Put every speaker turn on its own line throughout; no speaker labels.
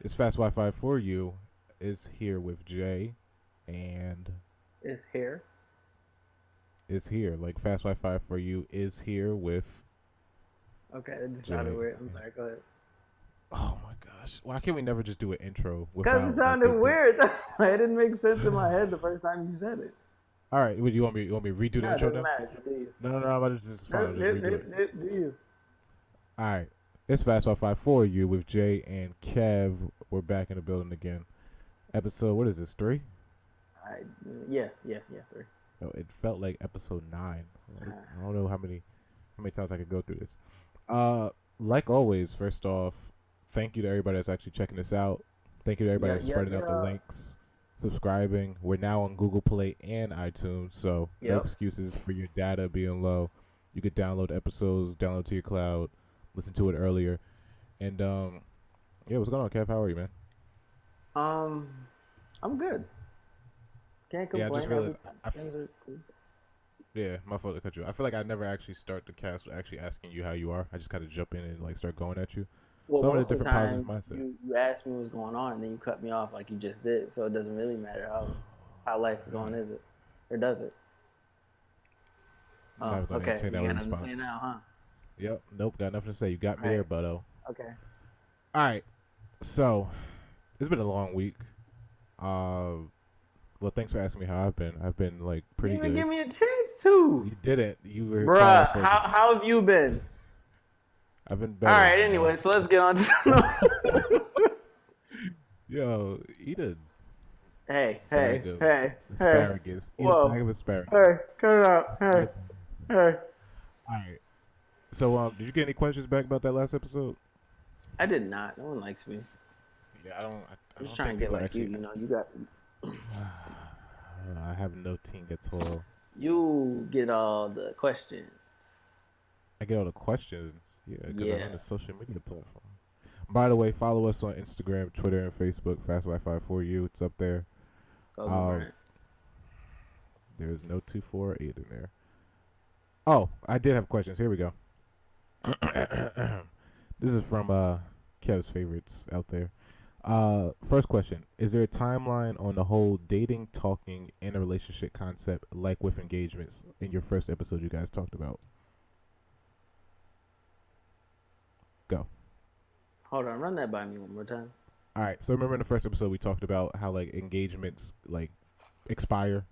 It's Fast Wi-Fi for you. Is here with Jay, and
Is here.
is here. Like Fast Wi-Fi for you is here with
Okay, that just sounded
Jay.
weird. I'm sorry. Go ahead.
Oh my gosh! Why can't we never just do an intro
Because it
without like
sounded
the beat?
weird. That's why it didn't make sense in my head the first time you said it.
All right, what, you want me to redo the
No, it
intro
doesn't
now?
matter. Just do you.
No, no, no. I'm just fine.
No,
I'll just redo it.
do you.
All right. It's Fast Wi-Fi for you with Jay and Kev. We're back in the building again. Episode, what is this, 3?
I, yeah, three.
Oh, it felt like episode 9. Like, I don't know how many times I could go through this. Like always, first off, thank you to everybody that's actually checking this out. Thank you to everybody
Yeah,
that's
yeah,
spreading out the
yeah.
links, subscribing. We're now on Google Play and iTunes, so no
Yep.
excuses for your data being low. You could download episodes, download to your cloud, listen to it earlier. And yeah, what's going on, Kev? How are you, man?
Um, I'm good. Can't
Yeah, I just
complain.
realized.
Things are cool.
Yeah, my fault to cut you. I feel like I never actually start the cast with actually asking you how you are. I just kind of jump in and like start going at you.
Well,
So I'm in a
most of the
different positive
time
mindset.
you ask me what's going on and then you cut me off like you just did. So it doesn't really matter how life's going, is it? Or does it?
I'm
Oh,
never gonna
okay.
entertain that
You got nothing to say
response.
now, huh?
Yep. Nope. Got nothing to say. You got me there,
Right.
buddo.
Okay.
All right. So it's been a long week. Uh, well, thanks for asking me how I've been. I've been like
You
pretty
didn't even
good.
give me a chance to.
You didn't. You were quiet at
Bruh,
first.
how have you been?
I've been
All
better.
right, anyway, so let's get on to
Yo, eat a
Hey,
bag
hey,
of
hey, hey.
asparagus. Eat a bag
Whoa.
of asparagus.
Hey, cut it out.
Eat a
Hey,
bag of-
hey.
All right. So, did you get any questions back about that last episode?
I did not. No one likes me.
Yeah, I don't. I
I'm just
don't
trying
think
to get
people
like you.
actually.
You know, you got
I have no team at all.
you get all the questions.
I get all the questions. Yeah, because I
Yeah.
run a social media platform. By the way, follow us on Instagram, Twitter, and Facebook. Fast Wi-Fi for you. It's up there.
Kobe
Um,
Bryant.
there's no 248 in there. Oh, I did have questions. Here we go. This is from Kev's favorites out there. First question: is there a timeline on the whole dating, talking, in a relationship concept, like with engagements? In your first episode, you guys talked about. Go.
Hold on, run that by me one more time.
All right. So remember in the first episode we talked about how like engagements like expire.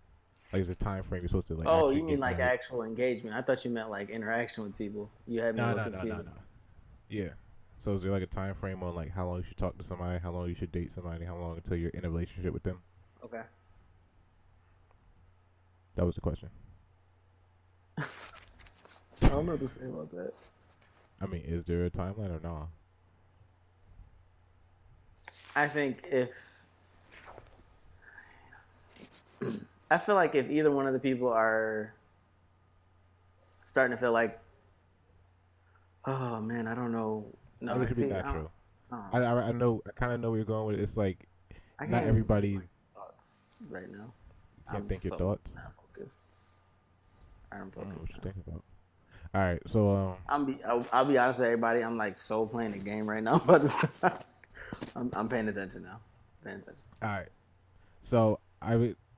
Like there's a time frame you're supposed to like
Oh,
actually
you mean
get
like
married.
actual engagement? I thought you meant like interaction with people. You had me a
No,
little
no, no, no,
confused.
no. Yeah. So is there like a time frame on like how long you should talk to somebody, how long you should date somebody, how long until you're in a relationship with them?
Okay.
That was the question.
I don't know what to say about that.
I mean, is there a timeline or not?
I think if I feel like if either one of the people are starting to feel like, oh man, I don't know. No,
I think
I
it should be
see.
natural.
I don't know.
I know. I kind of know where you're going with it. It's like
I
not
can't even think
everybody
like thoughts right now.
can't
I'm
think your
so
thoughts.
not focused. I'm
I don't know
focused
what you're
now.
thinking about. All right. So
I'll be honest with everybody. I'm like so playing the game right now, but I'm paying attention now. Paying attention.
all right. So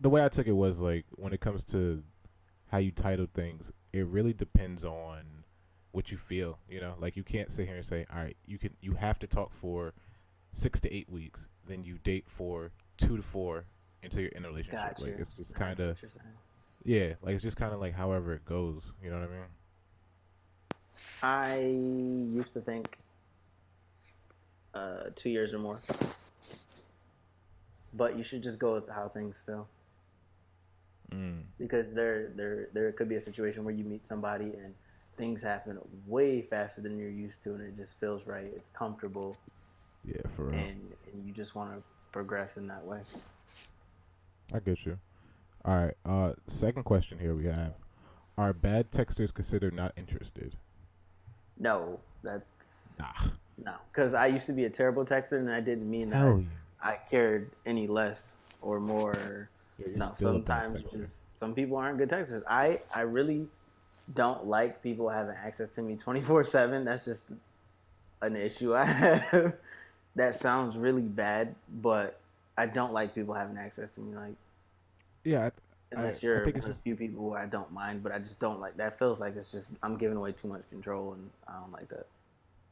the way I took it was like when it comes to how you title things, it really depends on what you feel. You know, like you can't sit here and say, all right, you have to talk for 6 to 8 weeks, then you date for 2 to 4 until you're in a relationship.
Got
Like
you.
it's just
I
kind
get
of
what you're saying.
yeah, like it's just kind of like however it goes. You know what I mean?
I used to think 2 years or more, but you should just go with how things feel
Mm.
because there could be a situation where you meet somebody and things happen way faster than you're used to, and it just feels right. It's comfortable,
Yeah, for real.
and you just want to progress in that way.
I get you. All right. Second question here we have: are bad texters considered not interested?
No, that's
Nah.
no, because I used to be a terrible texter, and I didn't mean that
Hell yeah.
I cared any less or more.
Yeah, you're
No,
still a bad
sometimes
texter.
just some people aren't good texters. I really don't like people having access to me 24/7. That's just an issue I have. that sounds really bad, but I don't like people having access to me. Like,
Yeah,
unless
I
you're
think it's
one of the
just
few people who I don't mind, but I just don't like that. Feels like it's just I'm giving away too much control, and I don't like that.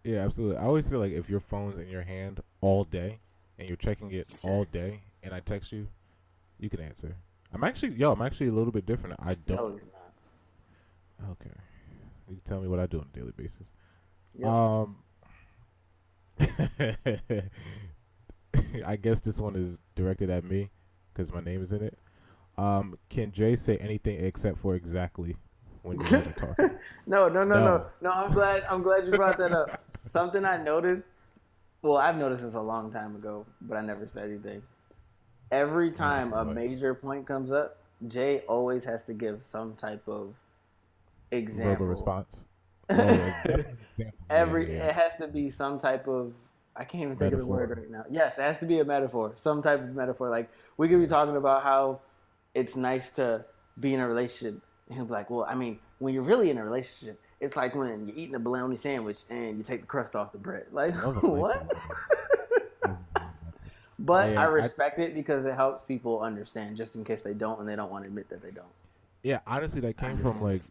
yeah, absolutely. I always feel like if your phone's in your hand all day and you're checking it all day, and I text you, you can answer. I'm actually a little bit different. I don't.
No, he's not.
Okay, you can tell me what I do on a daily basis.
Yep.
Um, I guess this one is directed at me because my name is in it. Can Jay say anything except for exactly when you guys are talking?
No, no, no, no,
No.
no. I'm glad you brought that up. Something I noticed. Well, I've noticed this a long time ago, but I never said anything. Every
Oh
time a
boy.
major point comes up, Jay always has to give some type of
Verbal
example.
response. Oh, definitely example. Yeah,
Every
yeah, yeah.
it has to be some type of I can't even think of the word
Metaphor.
right now. Yes, it has to be a metaphor, some type of metaphor. Like we could be
Yeah.
talking about how it's nice to be in a relationship, and he'll be like, "Well, I mean, when you're really in a relationship, it's like when you're eating a bologna sandwich and you take the crust off the bread." Like
I love a nice
what?
bologna. Love a bologna sandwich.
But I
Yeah,
respect it because it helps people understand, just in case they don't and they don't want to admit that they don't.
yeah. Honestly, that
I
came from
understand.
like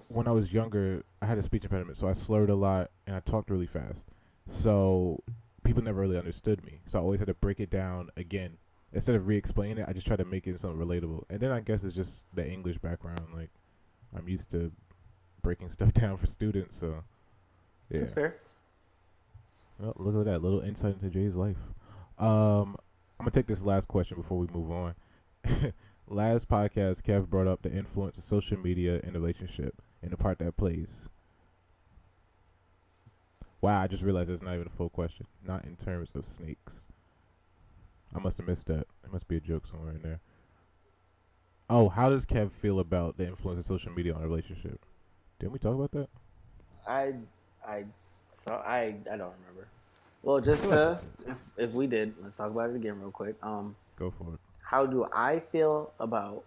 when I was younger. I had a speech impediment, so I slurred a lot and I talked really fast. So people never really understood me. So I always had to break it down again instead of re-explaining it. I just try to make it something relatable. And then I guess it's just the English background. Like I'm used to breaking stuff down for students. So
That's
yeah.
fair.
Well, look at that little insight into Jay's life. I'm gonna take this last question before we move on. Last podcast, Kev brought up the influence of social media in a relationship and the part that plays. Wow, I just realized that's not even a full question. Not in terms of snakes. I must have missed that. There must be a joke somewhere in there. Oh, how does Kev feel about the influence of social media on a relationship? Didn't we talk about that?
I I thought I don't remember. Well,
I
just
feel like we
to
did.
if we did, let's talk about it again real quick.
Go for it.
How do I feel about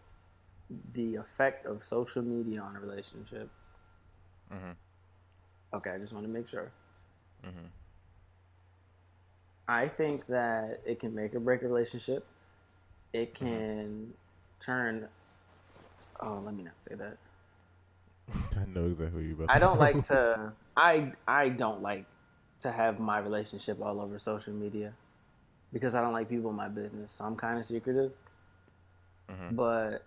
the effect of social media on a relationship?
Mhm.
Okay, I just want to make sure.
Mhm.
I think that it can make or break a relationship. It
Mhm.
can turn. Oh, let me not say that.
I know exactly what you're about
I
to
don't like
go.
to. I don't like to have my relationship all over social media because I don't like people in my business. So I'm kind of secretive.
Mhm.
But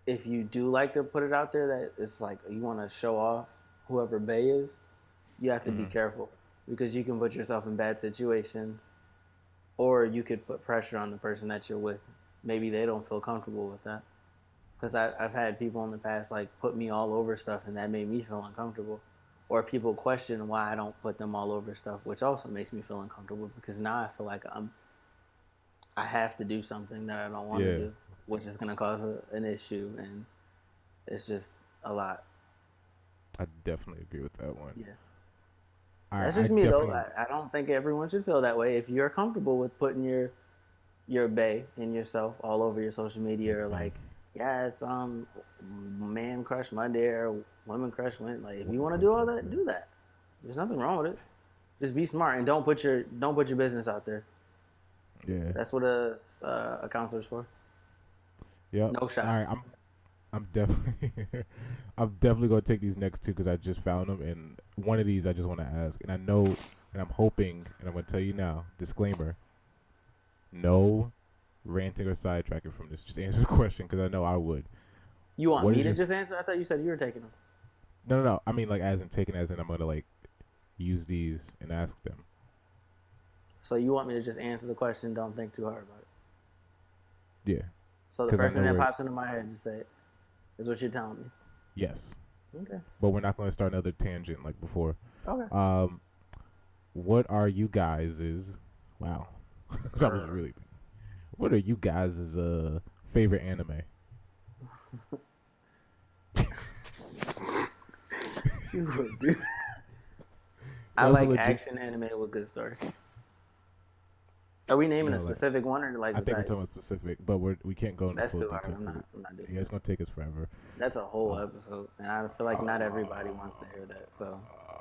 if you do like to put it out there that it's like you want to show off whoever Bay is, you have to be
Mhm.
careful because you can put yourself in bad situations or you could put pressure on the person that you're with. Maybe they don't feel comfortable with that. Because I've had people in the past like put me all over stuff and that made me feel uncomfortable. Or people question why I don't put them all over stuff, which also makes me feel uncomfortable because now I feel like I have to do something that I don't want to
Yeah,
do, which is going to cause an issue, and it's just a lot.
I definitely agree with that one.
Yeah.
All right,
That's
I
just me though.
definitely.
I don't think everyone should feel that way. If you're comfortable with putting your bae and yourself all over your social media, or
Man,
like, yeah, it's man crush Monday or women crush Wednesday. Like, if you
woman
want to
crush
do all that,
Wednesday.
do that. There's nothing wrong with it. Just be smart and don't put your business out there.
Yeah.
That's what a counselor's for.
Yep.
No
All
shot.
right, I'm definitely I'm definitely gonna take these next two because I just found them, and one of these I just want to ask, and I know, and I'm hoping, and I'm gonna tell you now. Disclaimer: no ranting or sidetracking from this. Just answer the question because I know I would.
You want
What
me
is
to
your?
just answer? I thought you said you were taking them.
No, no, no. I mean, like, as in taken, as in I'm gonna like use these and ask them.
So you want me to just answer the question? Don't think too hard about it.
Yeah,
So the
because I
first thing
know
that
we're
pops into my head, just say it. Is what you're telling me.
yes,
Okay.
but we're not gonna start another tangent like before.
Okay.
Um, what are you guys's? Wow, that was really. What are you guys' favorite anime?
I
That was a
like
legit.
action anime with good story. Are we naming a
No, like
specific one or like
I
the
think we're
type?
talking about specific, but we can't go into
That's
full
too hard.
detail
I'm
because
not. I'm not doing
yeah, it's
that.
gonna take us forever.
That's a whole
Uh,
episode, and I feel like not everybody wants to hear that. So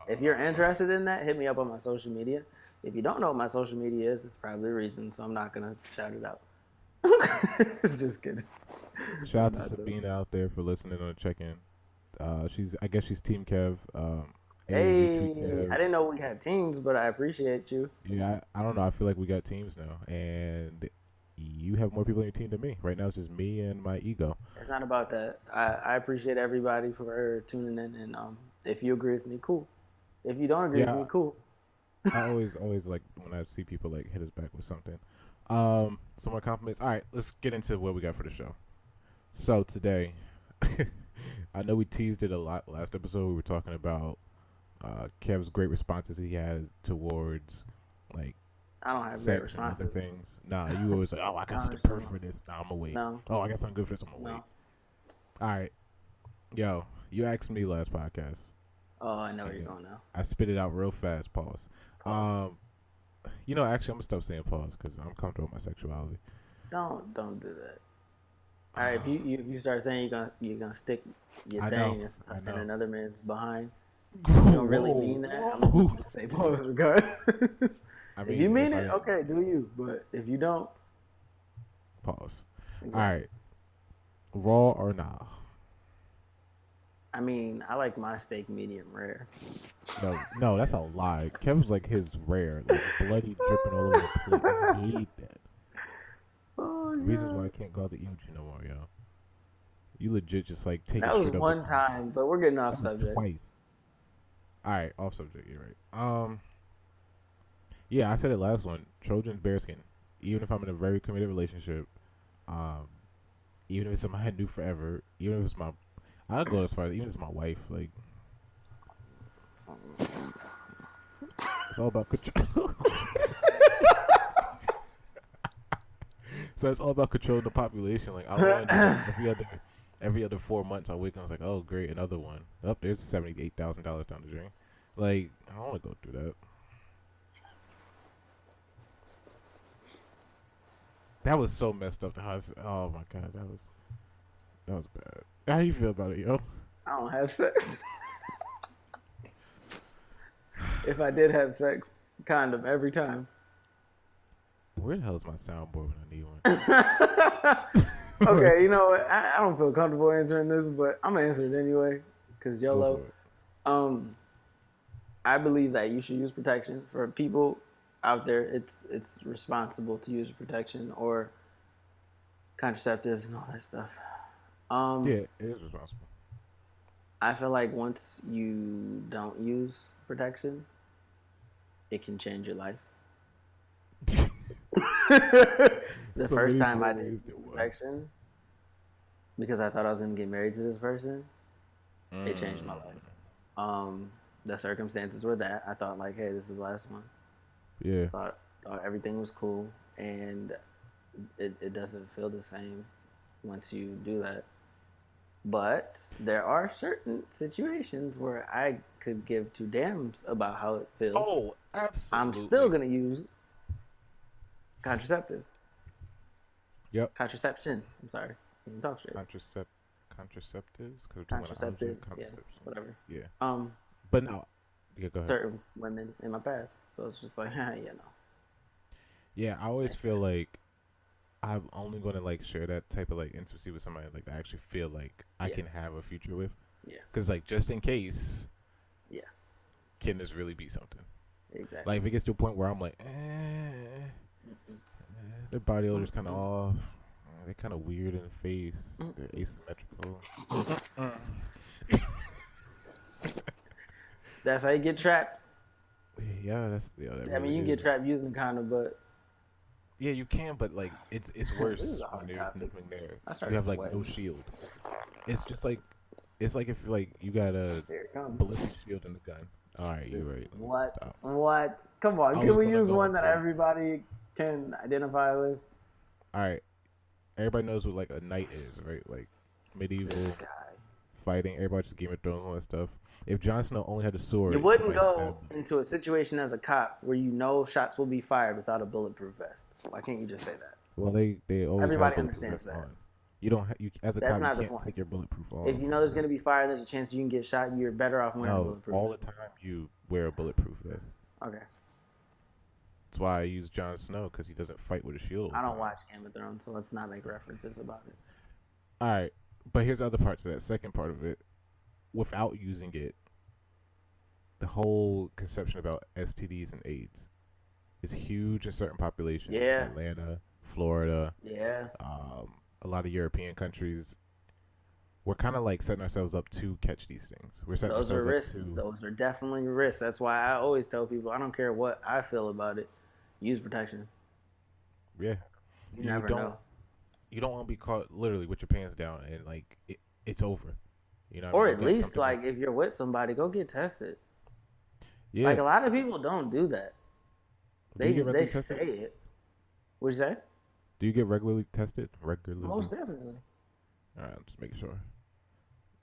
If you're interested in that, hit me up on my social media. If you don't know what my social media is, it's probably a reason, so I'm not gonna shout it out. Just kidding.
Shout out
I'm
to
not doing.
Sabina out there for listening on the check-in. I guess she's Team Kev. Retweet
Hey, I
Kev.
didn't know we had teams, but I appreciate you.
Yeah, I don't know. I feel like we got teams now, and you have more people on your team than me. Right now, it's just me and my ego.
It's not about that. I appreciate everybody for tuning in, and if you agree with me, cool. If you don't agree with
Yeah,
me, cool.
I always like when I see people like hit us back with something. Some more compliments. All right, let's get into what we got for the show. So today, I know we teased it a lot last episode. We were talking about Kev's great responses he has towards like
I don't have great
sex and other
responses.
things. Nah, you always like, oh, I got something
Honestly,
perfect for this. Nah, I'm gonna wait.
no,
Oh, I got something good for this. I'm gonna wait.
no.
All right, yo, you asked me last podcast,
Oh, I know where you're
and
going now.
I spit it out real fast. Pause.
Pause.
Actually, I'm gonna stop saying pause because I'm comfortable with my sexuality.
Don't do that. All right, if you start saying you're gonna stick your
I know,
thing
I
in
know.
another man's behind, you don't really mean that. I'm just
Whoa.
gonna say pause regardless.
I
If you
mean,
mean
if I
it,
didn't
okay, do you? But if you don't,
pause. All
exactly.
right, raw or nah?
I mean, I like my steak medium rare.
Yo, no, that's a lie. Kevin's like his rare, like bloody dripping all over the plate. I hate that.
Oh
Reasons why I
god.
can't go out to eat with you no more, yo. You legit just like take it
That was
straight up the
one
grill.
time, but we're getting off
That was
subject.
twice. All right, off subject. You're right. Yeah, I said it last one. Trojan's bearskin. Even if I'm in a very committed relationship, um, even if it's somebody I knew forever, even if it's my, I'll go as far as even if it's my wife. Like it's all about control. So it's all about controlling the population. Like I don't want to just like every other 4 months I wake up, I was like, oh great, another one. Up there's $78,000 down the drain. Like I don't want to go through that. That was so messed up. Oh my god, that was bad. How you feel about it, yo?
I don't have sex. If I did have sex, condom every time.
Where the hell is my soundboard when I need one?
Okay, you know what? I don't feel comfortable answering this, but I'm gonna answer it anyway, cause
Go
YOLO.
for it.
Um, I believe that you should use protection for people out there. It's responsible to use protection or contraceptives and all that stuff.
Yeah,
Um,
it is responsible.
I feel like once you don't use protection, it can change your life. The
So
first
many
time
more
I didn't
ways
use
than one.
protection because I thought I was gonna get married to this person, it changed my
Mm,
life. Um, the circumstances were that I thought like, hey, this is the last one.
yeah.
Thought everything was cool, and it doesn't feel the same once you do that. But there are certain situations where I could give two damns about how it feels.
Oh,
I'm still
absolutely.
gonna use contraceptive,
Yep.
contraception. I'm sorry, I can talk straight.
Contracept contraceptives because we're talking about
Contraceptive,
object
yeah,
contraception.
whatever.
Yeah.
Um,
But no. Yeah, go ahead.
certain women in my past, so it's just like, you know,
Yeah, I always
that's
feel like I'm only going to like share that type of like intimacy with somebody like that I actually feel like I
yeah,
can have a future with.
yeah,
Because like just in case,
yeah,
can this really be something? Like
exactly.
if it gets to a point where I'm like,
Mm-mm,
their body odor's kind of
mm-mm,
off. They're kind of weird in the face. They're
mm-mm.
asymmetrical.
That's how you get trapped.
That
I mean,
really
you can
is.
get trapped using the condom, but
Yeah, you can, but like it's
this is
worse
off
when there's
topic.
nothing there.
I
You
started
have like no
sweating.
shield. It's just like it's like if like you got a
Here it comes.
ballistic shield in the gun. All right, you're
This
right. Let me
what?
stop.
What? Come on,
I
can
was
we
gonna
use
go
one that
into
everybody can identify with?
all right. Everybody knows what like a knight is, right? Like
This
medieval
guy.
fighting. Everybody just Game of Thrones and all that stuff. If Jon Snow only had a
You
sword and
wouldn't
somebody
go
stabbed him,
into a situation as a cop where you know shots will be fired without a bulletproof vest. Why can't you just say that?
well, they always have
Everybody
bulletproof
understands
vests
that.
on. You don't. As a
That's
cop, you
not the
can't
point.
take your bulletproof
If
off.
you know there's gonna be fire and there's a chance you can get shot, you're better off wearing a
No,
bulletproof
all the
vest.
time you wear a bulletproof vest.
Okay.
That's why I use Jon Snow because he doesn't fight with a shield all
I
the
don't
time.
watch Game of Thrones, so let's not make references about it.
All right, but here's the other parts of that. Second part of it, without using it, the whole conception about STDs and AIDS is huge in certain populations.
Yeah,
Atlanta, Florida,
yeah.
a lot of European countries. We're kind of like setting ourselves up to catch these things. We're setting
Those are
ourselves up
risks.
to,
Those are definitely risks. That's why I always tell people I don't care what I feel about it. Use protection.
yeah.
You
You
never
don't
know.
you don't want to be caught literally with your pants down and like it's over. You know what I mean?
Or
You
at
got
least
something like
like if you're with somebody, go get tested. Like
yeah.
a lot of people don't do that.
Do you get
They
regularly
say
tested?
it. What'd you say?
Do you get regularly tested? Regularly?
Most definitely.
All right, just making sure.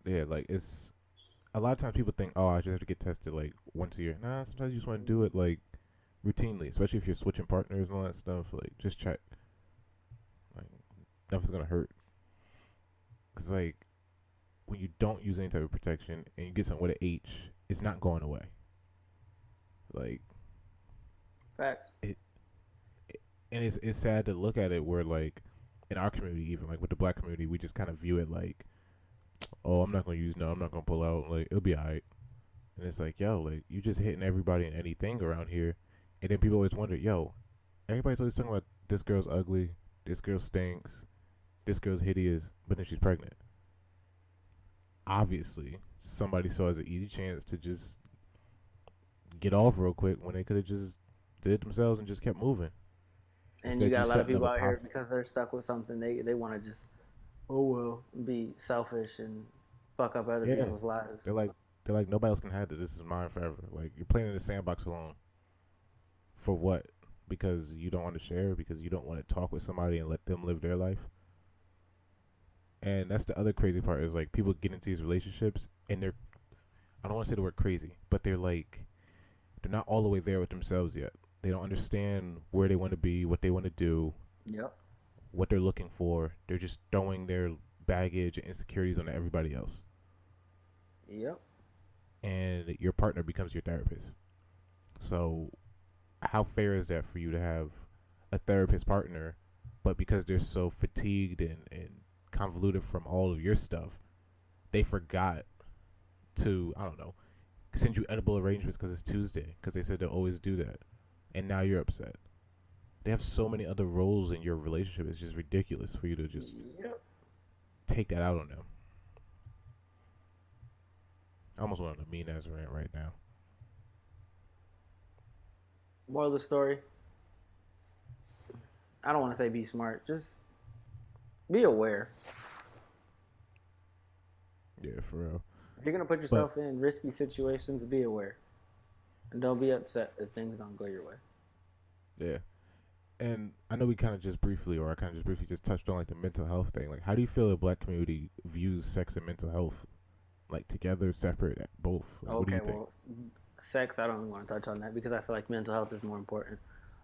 Yeah, like it's a lot of times people think, oh, I just have to get tested like once a year. Nah, sometimes you just want to do it like routinely, especially if you're switching partners and all that stuff. Like just check. Like nothing's gonna hurt. Cause like when you don't use any type of protection and you get something with an H, it's not going away. Like
Facts.
it, and it's sad to look at it where like in our community, even like with the black community, we just kind of view it like, oh, I'm not gonna use no, I'm not gonna pull out. Like it'll be alright. And it's like, yo, like you just hitting everybody and anything around here. And then people always wonder, yo, everybody's always talking about this girl's ugly, this girl stinks, this girl's hideous, but then she's pregnant. Obviously, somebody saw it as an easy chance to just get off real quick when they could have just did it themselves and just kept moving.
And you
Instead, you
got a lot of
setting up
people
a
out here
possible.
because they're stuck with something. They want to just oh well be selfish and fuck up other
Yeah,
people's lives.
they're like they're like nobody else can have this. This is mine forever. Like you're playing in the sandbox alone for what? Because you don't want to share. Because you don't want to talk with somebody and let them live their life. And that's the other crazy part is like people get into these relationships and they're I don't want to say the word crazy, but they're not all the way there with themselves yet. They don't understand where they want to be, what they want to do,
Yep.
what they're looking for. They're just throwing their baggage and insecurities on everybody else.
Yep.
And your partner becomes your therapist. So, how fair is that for you to have a therapist partner, but because they're so fatigued and convoluted from all of your stuff, they forgot to, I don't know, send you edible arrangements because it's Tuesday, because they said they'll always do that. And now you're upset. They have so many other roles in your relationship. It's just ridiculous for you to just
Yep.
take that out on them. I almost want a mean ass rant right now.
Moral of the story: I don't want to say be smart. Just be aware.
Yeah, for real.
If you're gonna put
But
yourself in risky situations, be aware and don't be upset if things don't go your way.
yeah, and I know we kind of just briefly, or I kind of just briefly just touched on like the mental health thing. Like, how do you feel the black community views sex and mental health, like together, separate, both? Like, what do
Okay,
you think?
well, sex. I don't even want to touch on that because I feel like mental health is more important.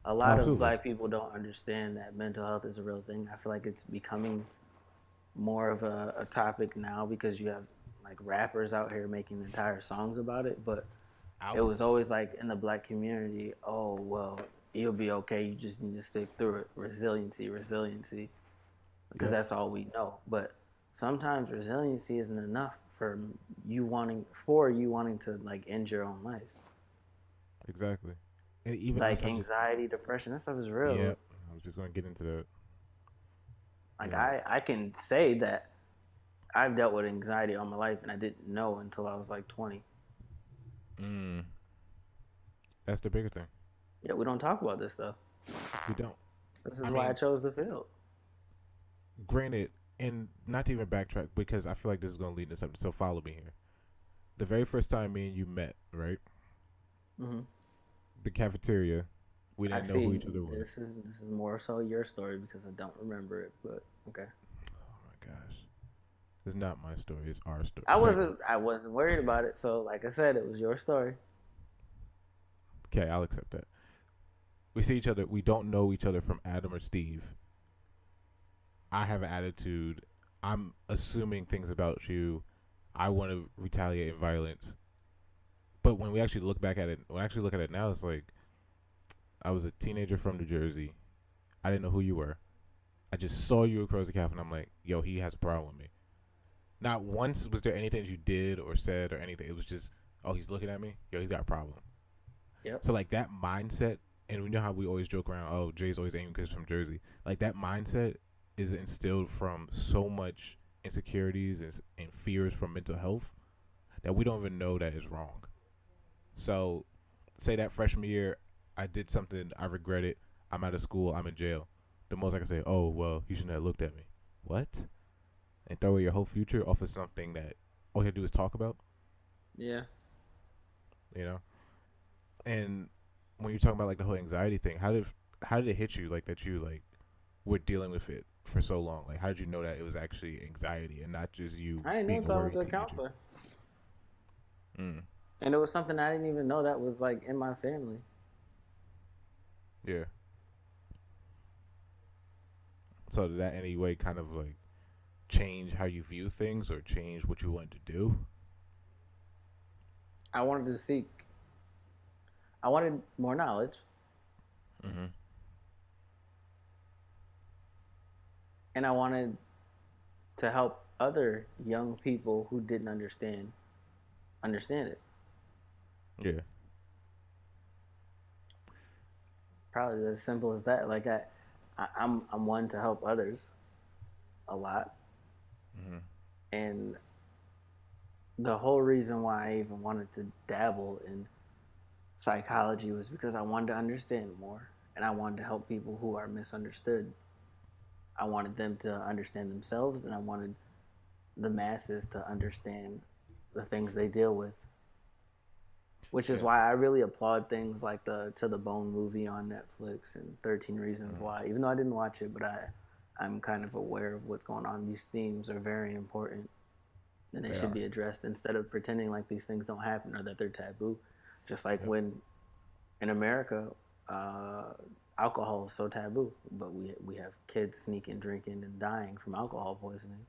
A
Oh,
lot of
absolutely.
black people don't understand that mental health is a real thing. I feel like it's becoming more of a topic now because you have like rappers out here making entire songs about it. But it was
Albums.
always like in the black community, oh well, you'll be okay. You just need to stick through it. Resiliency, resiliency, because
Yep.
that's all we know. But sometimes resiliency isn't enough you wanting to like end your own life.
Exactly. And even us,
Like
I'm just.
anxiety, depression, that stuff is real.
Yep. I was just gonna get into the. You
Like
know.
I can say that I've dealt with anxiety all my life and I didn't know until I was like 20.
Mm, that's the bigger thing.
Yeah, we don't talk about this stuff.
We don't.
This is
I
why I
mean,
chose the field.
granted, and not to even backtrack because I feel like this is gonna lead to something. So follow me here. The very first time me and you met, right?
Hmm.
The cafeteria. We
I
didn't know who
see.
each other was.
This is more so your story because I don't remember it, but okay.
Oh my gosh. It's not my story. It's our story. Segment.
I wasn't worried about it. So like I said, it was your story.
Okay, I'll accept that. We see each other. We don't know each other from Adam or Steve. I have an attitude. I'm assuming things about you. I want to retaliate in violence. But when we actually look back at it, when I actually look at it now, it's like I was a teenager from New Jersey. I didn't know who you were. I just saw you across the cafe, and I'm like, yo, he has a problem with me. Not once was there anything you did or said or anything. It was just, oh, he's looking at me. Yo, he's got a problem.
Yep.
So like that mindset, and we know how we always joke around. Oh, Jay's always aiming because he's from Jersey. Like that mindset is instilled from so much insecurities and fears from mental health that we don't even know that is wrong. So, say that freshman year, I did something, I regret it. I'm out of school. I'm in jail. The most I can say, oh well, you shouldn't have looked at me. What? And throw away your whole future off of something that all you have to do is talk about.
Yeah.
You know. And when you're talking about like the whole anxiety thing, how did it hit you like that you like were dealing with it for so long? Like how did you know that it was actually anxiety and not just you
I didn't know
being a
until I was
worried
a
teenager?
counselor,
Mm.
and it was something I didn't even know that was like in my family.
Yeah. So did that any way kind of like change how you view things or change what you wanted to do?
I wanted to seek. I wanted more knowledge,
Mm-hmm.
and I wanted to help other young people who didn't understand it.
Yeah.
Probably as simple as that. Like I'm one to help others a lot,
Mm-hmm.
and the whole reason why I even wanted to dabble in psychology was because I wanted to understand more, and I wanted to help people who are misunderstood. I wanted them to understand themselves, and I wanted the masses to understand the things they deal with. Which is
Yeah.
why I really applaud things like the To the Bone movie on Netflix and 13 Reasons
Mm.
Why. Even though I didn't watch it, but I'm kind of aware of what's going on. These themes are very important and they
They
should
are.
be addressed instead of pretending like these things don't happen or that they're taboo. Just like
Yep.
when in America, uh, alcohol is so taboo, but we have kids sneaking, drinking, and dying from alcohol poisoning.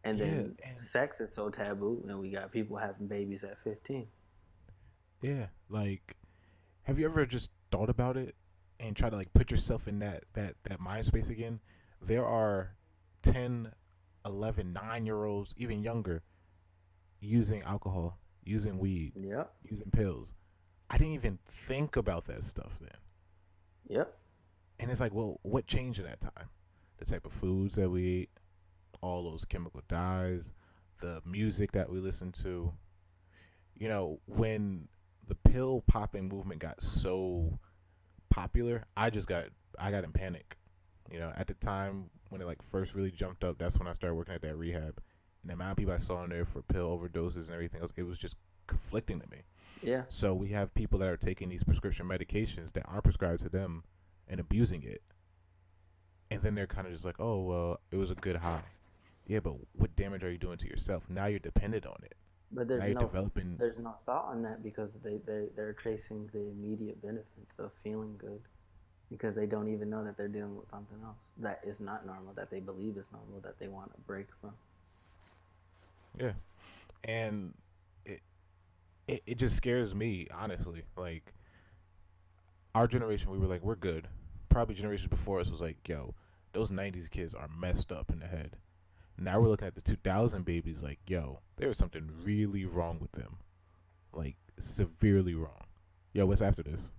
And
Yeah.
then
And
sex is so taboo, and we got people having babies at 15.
yeah, like have you ever just thought about it and try to like put yourself in that mind space again? There are 10, 11, 9 year olds, even younger, using alcohol, using weed,
Yep,
using pills. I didn't even think about that stuff then.
yep.
And it's like, well, what changed in that time? The type of foods that we ate, all those chemical dyes, the music that we listened to. When the pill popping movement got so popular, I got in panic. At the time when it like first really jumped up, that's when I started working at that rehab. And the amount of people I saw in there for pill overdoses and everything else, it was just conflicting to me.
Yeah,
So we have people that are taking these prescription medications that aren't prescribed to them and abusing it. And then they're kind of just like, oh, well, it was a good high. Yeah, but what damage are you doing to yourself? Now you're dependent on it.
but
Now you're developing.
there's no thought on that because they're tracing the immediate benefits of feeling good because they don't even know that they're dealing with something else that is not normal, that they believe is normal, that they want to break from.
Yeah. And it, it just scares me, honestly. Like, our generation, we were like, we're good. Probably generations before us was like, yo, those 90s kids are messed up in the head. Now we're looking at the 2000 babies like, yo, there's something really wrong with them. Like, severely wrong. Yo, what's after this?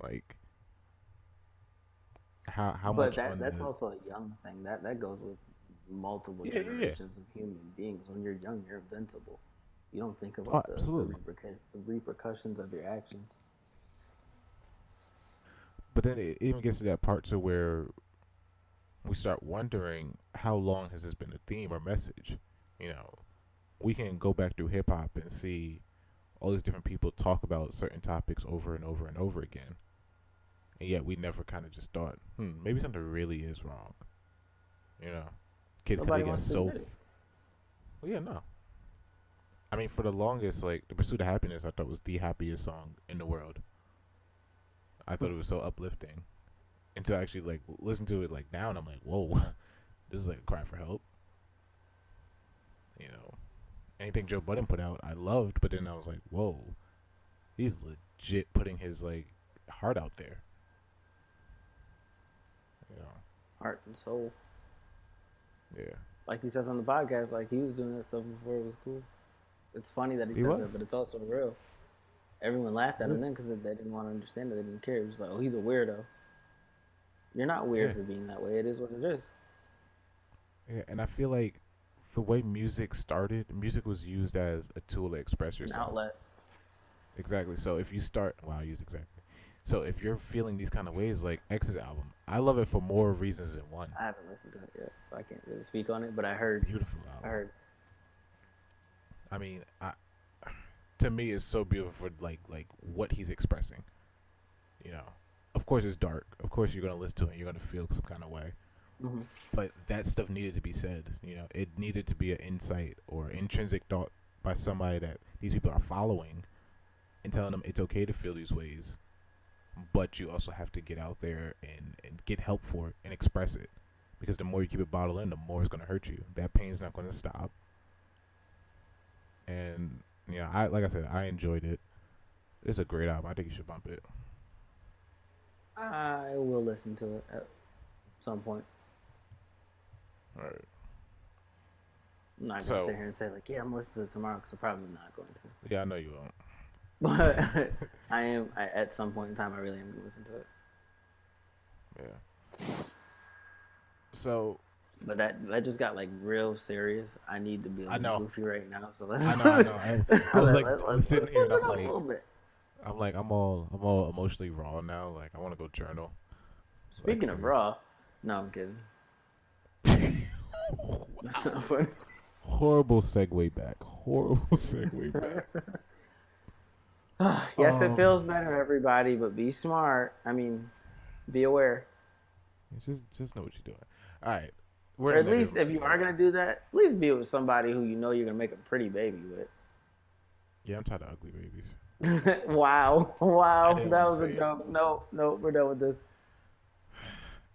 Like, how
But
much
that
on
that's
the.
also a young thing. That goes with multiple
Yeah, yeah, yeah.
generations of human beings. When you're young, you're invincible. You don't think
Oh,
about
absolutely.
the repercussions of your actions.
But then it even gets to that part to where we start wondering how long has this been a theme or message? You know, we can go back through hip hop and see all these different people talk about certain topics over and over and over again. And yet we never kind of just thought, maybe something really is wrong. You know, kids kind
Nobody
of get
wants to
so.
admit it.
Well, yeah, no. I mean, for the longest, like the pursuit of happiness, I thought was the happiest song in the world. I thought it was so uplifting. Until I actually like listen to it like now, and I'm like, whoa, this is like a cry for help. You know, anything Joe Budden put out, I loved, but then I was like, whoa, he's legit putting his like heart out there. You know,
Heart and soul.
yeah,
Like he says on the podcast, like he was doing that stuff before it was cool. It's funny that he
he
says
was.
that, but it's also real. Everyone laughed at
Yeah,
him then because they didn't want to understand it. They didn't care. It was like, oh, he's a weirdo. You're not weird
yeah,
for being that way. It is what it is.
yeah. And I feel like the way music started, music was used as a tool to express
An
yourself.
outlet.
Exactly. So if you start, wow, I used exactly. So if you're feeling these kind of ways, like X's album, I love it for more reasons than one.
I haven't listened to it yet, so I can't really speak on it. But I heard,
Beautiful
I
album.
heard.
I mean, to me, it's so beautiful for like what he's expressing. You know, of course it's dark. Of course you're gonna listen to it, and you're gonna feel some kind of way.
Mm-hmm.
But that stuff needed to be said. You know, it needed to be an insight or intrinsic thought by somebody that these people are following and telling them it's okay to feel these ways, but you also have to get out there and get help for it and express it. Because the more you keep it bottled in, the more it's gonna hurt you. That pain's not gonna stop. And I like I said, I enjoyed it. It's a great album. I think you should bump it.
I will listen to it at some point.
All right.
I'm not gonna sit
So
here and say like, yeah, I'm listening to it tomorrow because I'm probably not going to.
yeah, I know you won't.
But I am. At some point in time, I really am gonna listen to it.
Yeah. So
But that just got like real serious. I need to be a
I
little
know.
goofy right now, so let's
I know. I know. I was like, I was
let's
sitting here
switch
and
it up a little bit.
I'm all emotionally raw now. Like I want to go journal. Like
Speaking of
seriously.
raw, no, I'm kidding.
Horrible segue back. Horrible segue back.
Yes, it
Um,
feels better, everybody, but be smart. I mean, be aware.
just know what you're doing. All right, we're
Or
in
at
a negative
least if you are
mindset.
gonna do that, at least be with somebody who you know you're gonna make a pretty baby
Yeah, I'm tired of ugly babies.
with. Wow,
I
wow,
didn't
that
want to
was a
say it.
joke. No, no, we're done with this.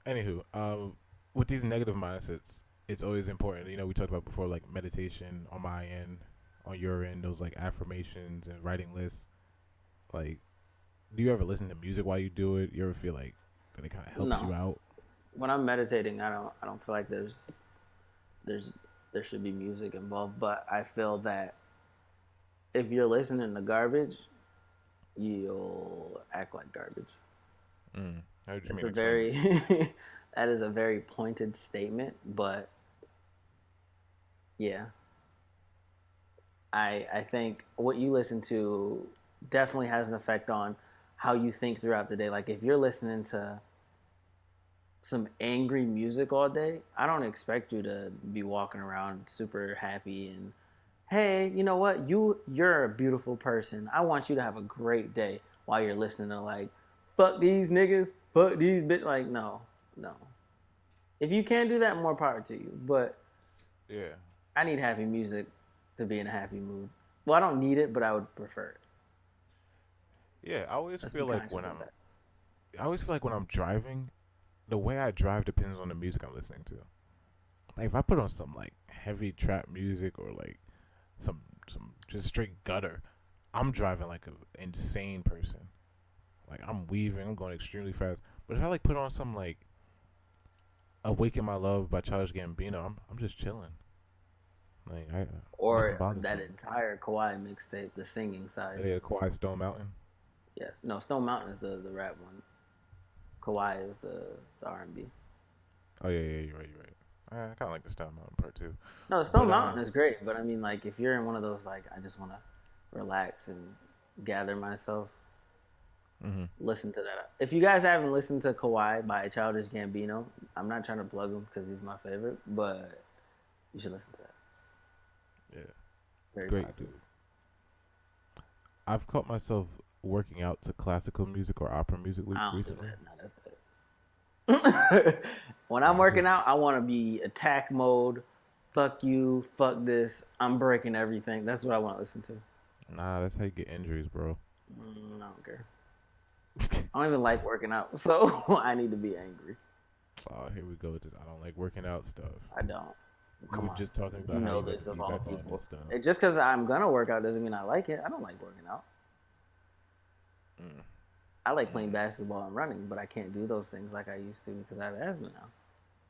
Anywho, with these negative mindsets, it's always important. We talked about before, like meditation on my end, on your end, those like affirmations and writing lists. Like, do you ever listen to music while you do it? You ever feel like that it kind of helps
No,
you out?
when I'm meditating, I don't feel like there's there should be music involved, but I feel that if you're listening to garbage, you'll act like garbage.
How did you
It's
mean?
a
Explain
very
that.
that is a very pointed statement, but yeah, I think what you listen to definitely has an effect on how you think throughout the day. Like if you're listening to some angry music all day, I don't expect you to be walking around super happy and hey, you know what? You're a beautiful person. I want you to have a great day while you're listening to like fuck these niggas, fuck these bitch like no, no. If you can't do that, more power to you. But
Yeah,
I need happy music to be in a happy mood. Well, I don't need it, but I would prefer it.
yeah.
Let's be conscious of that.
I always feel like when I'm driving, the way I drive depends on the music I'm listening to. Like if I put on some like heavy trap music or like some just straight gutter, I'm driving like an insane person. Like I'm weaving, I'm going extremely fast. But if I like put on some like "Awaken My Love" by Childish Gambino, I'm just chilling. Like nothing
Or
bothers
that
me.
entire Kawhi mixtape, the singing side.
Yeah, Quiet Stone Mountain.
Yes. No, Stone Mountain is the rap one. Kawhi is the R&B.
Oh yeah, you're right, you're right. I kind of like the Stone Mountain part too.
No, the
But
Stone Mountain is great, but I mean, like, if you're in one of those, like, I just want to relax and gather myself,
hmm
listen to that. If you guys haven't listened to Kawhi by Childish Gambino, I'm not trying to plug him because he's my favorite, but you should listen to that.
yeah,
Very
great
positive.
dude. I've caught myself working out to classical music or opera music
I don't do
recently.
that. No, that's it. When I'm
Nah, it's
working
just
out, I want to be attack mode. Fuck you. Fuck this. I'm breaking everything. That's what I want to listen to.
nah. That's how you get injuries, bro.
I don't care. I don't even like working out, so I need to be angry.
Oh, here we go with this. I don't like working out stuff.
I don't.
We
Come
were
on,
just talking
you
about how
know
you got
this
to
of
be
all
back on
people.
this stuff.
And just because I'm gonna work out doesn't mean I like it. I don't like working out.
Mm.
I like playing
Mm.
basketball and running, but I can't do those things like I used to because I have asthma now.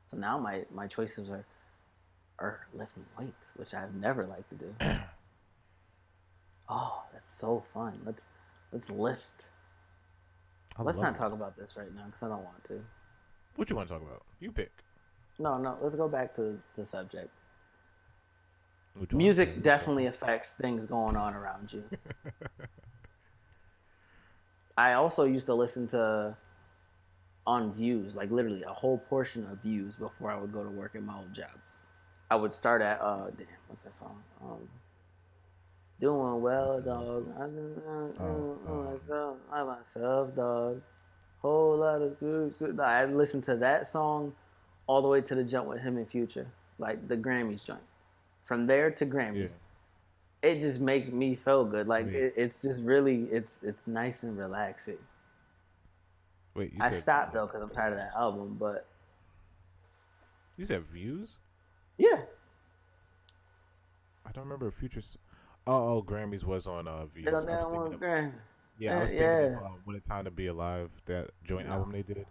So now my choices are lifting weights, which I've never liked to do. Oh, that's so fun. Let's lift.
I
Let's
love
not talk
lifting.
about this right now because I don't want to.
What you want to talk about? You pick.
No, no. Let's go back to the subject.
Which one?
Music definitely affects things going on around you. I also used to listen to on views, like literally a whole portion of views before I would go to work at my old job. I would start at damn, what's that song? Doing well, dog.
Oh,
I myself, dog. Whole lot of soup. I listened to that song all the way to the jump with him and Future, like the Grammys joint. From there to
yeah.
Grammys, it just make me feel good. Like
Wait,
it's just really it's nice and relaxing.
wait. You
I
said
stopped though because I'm tired of that album, but
you said views.
yeah,
I don't remember Future's. Oh, Grammys was on
they
views.
don't, they
I was
don't
thinking
want
of.
Grammy.
Yeah, I was thinking of
Yeah,
What a Time to Be Alive, that joint
no,
album they did.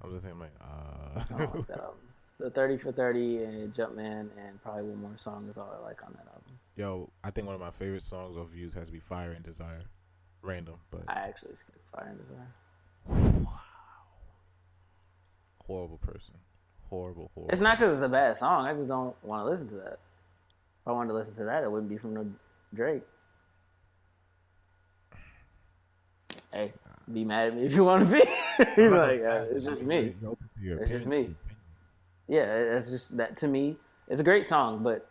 I was just saying, like,
I don't like that album. The 30 for 30 and Jumpman and probably one more song is all I like on that album.
yo, I think one of my favorite songs of Views has to be Fire and Desire. Random, but
I actually skipped Fire and Desire.
wow, horrible person, horrible,
It's
horrible
not
person.
because it's a bad song. I just don't want to listen to that. If I wanted to listen to that, it wouldn't be from no Drake. Hey, be mad at me if you want to be.
I'm
He's
not gonna
like,
be mad.
it's
I
just
mean,
me.
you're open to your
It's just
opinion.
me. Yeah, it's just that to me. It's a great song, but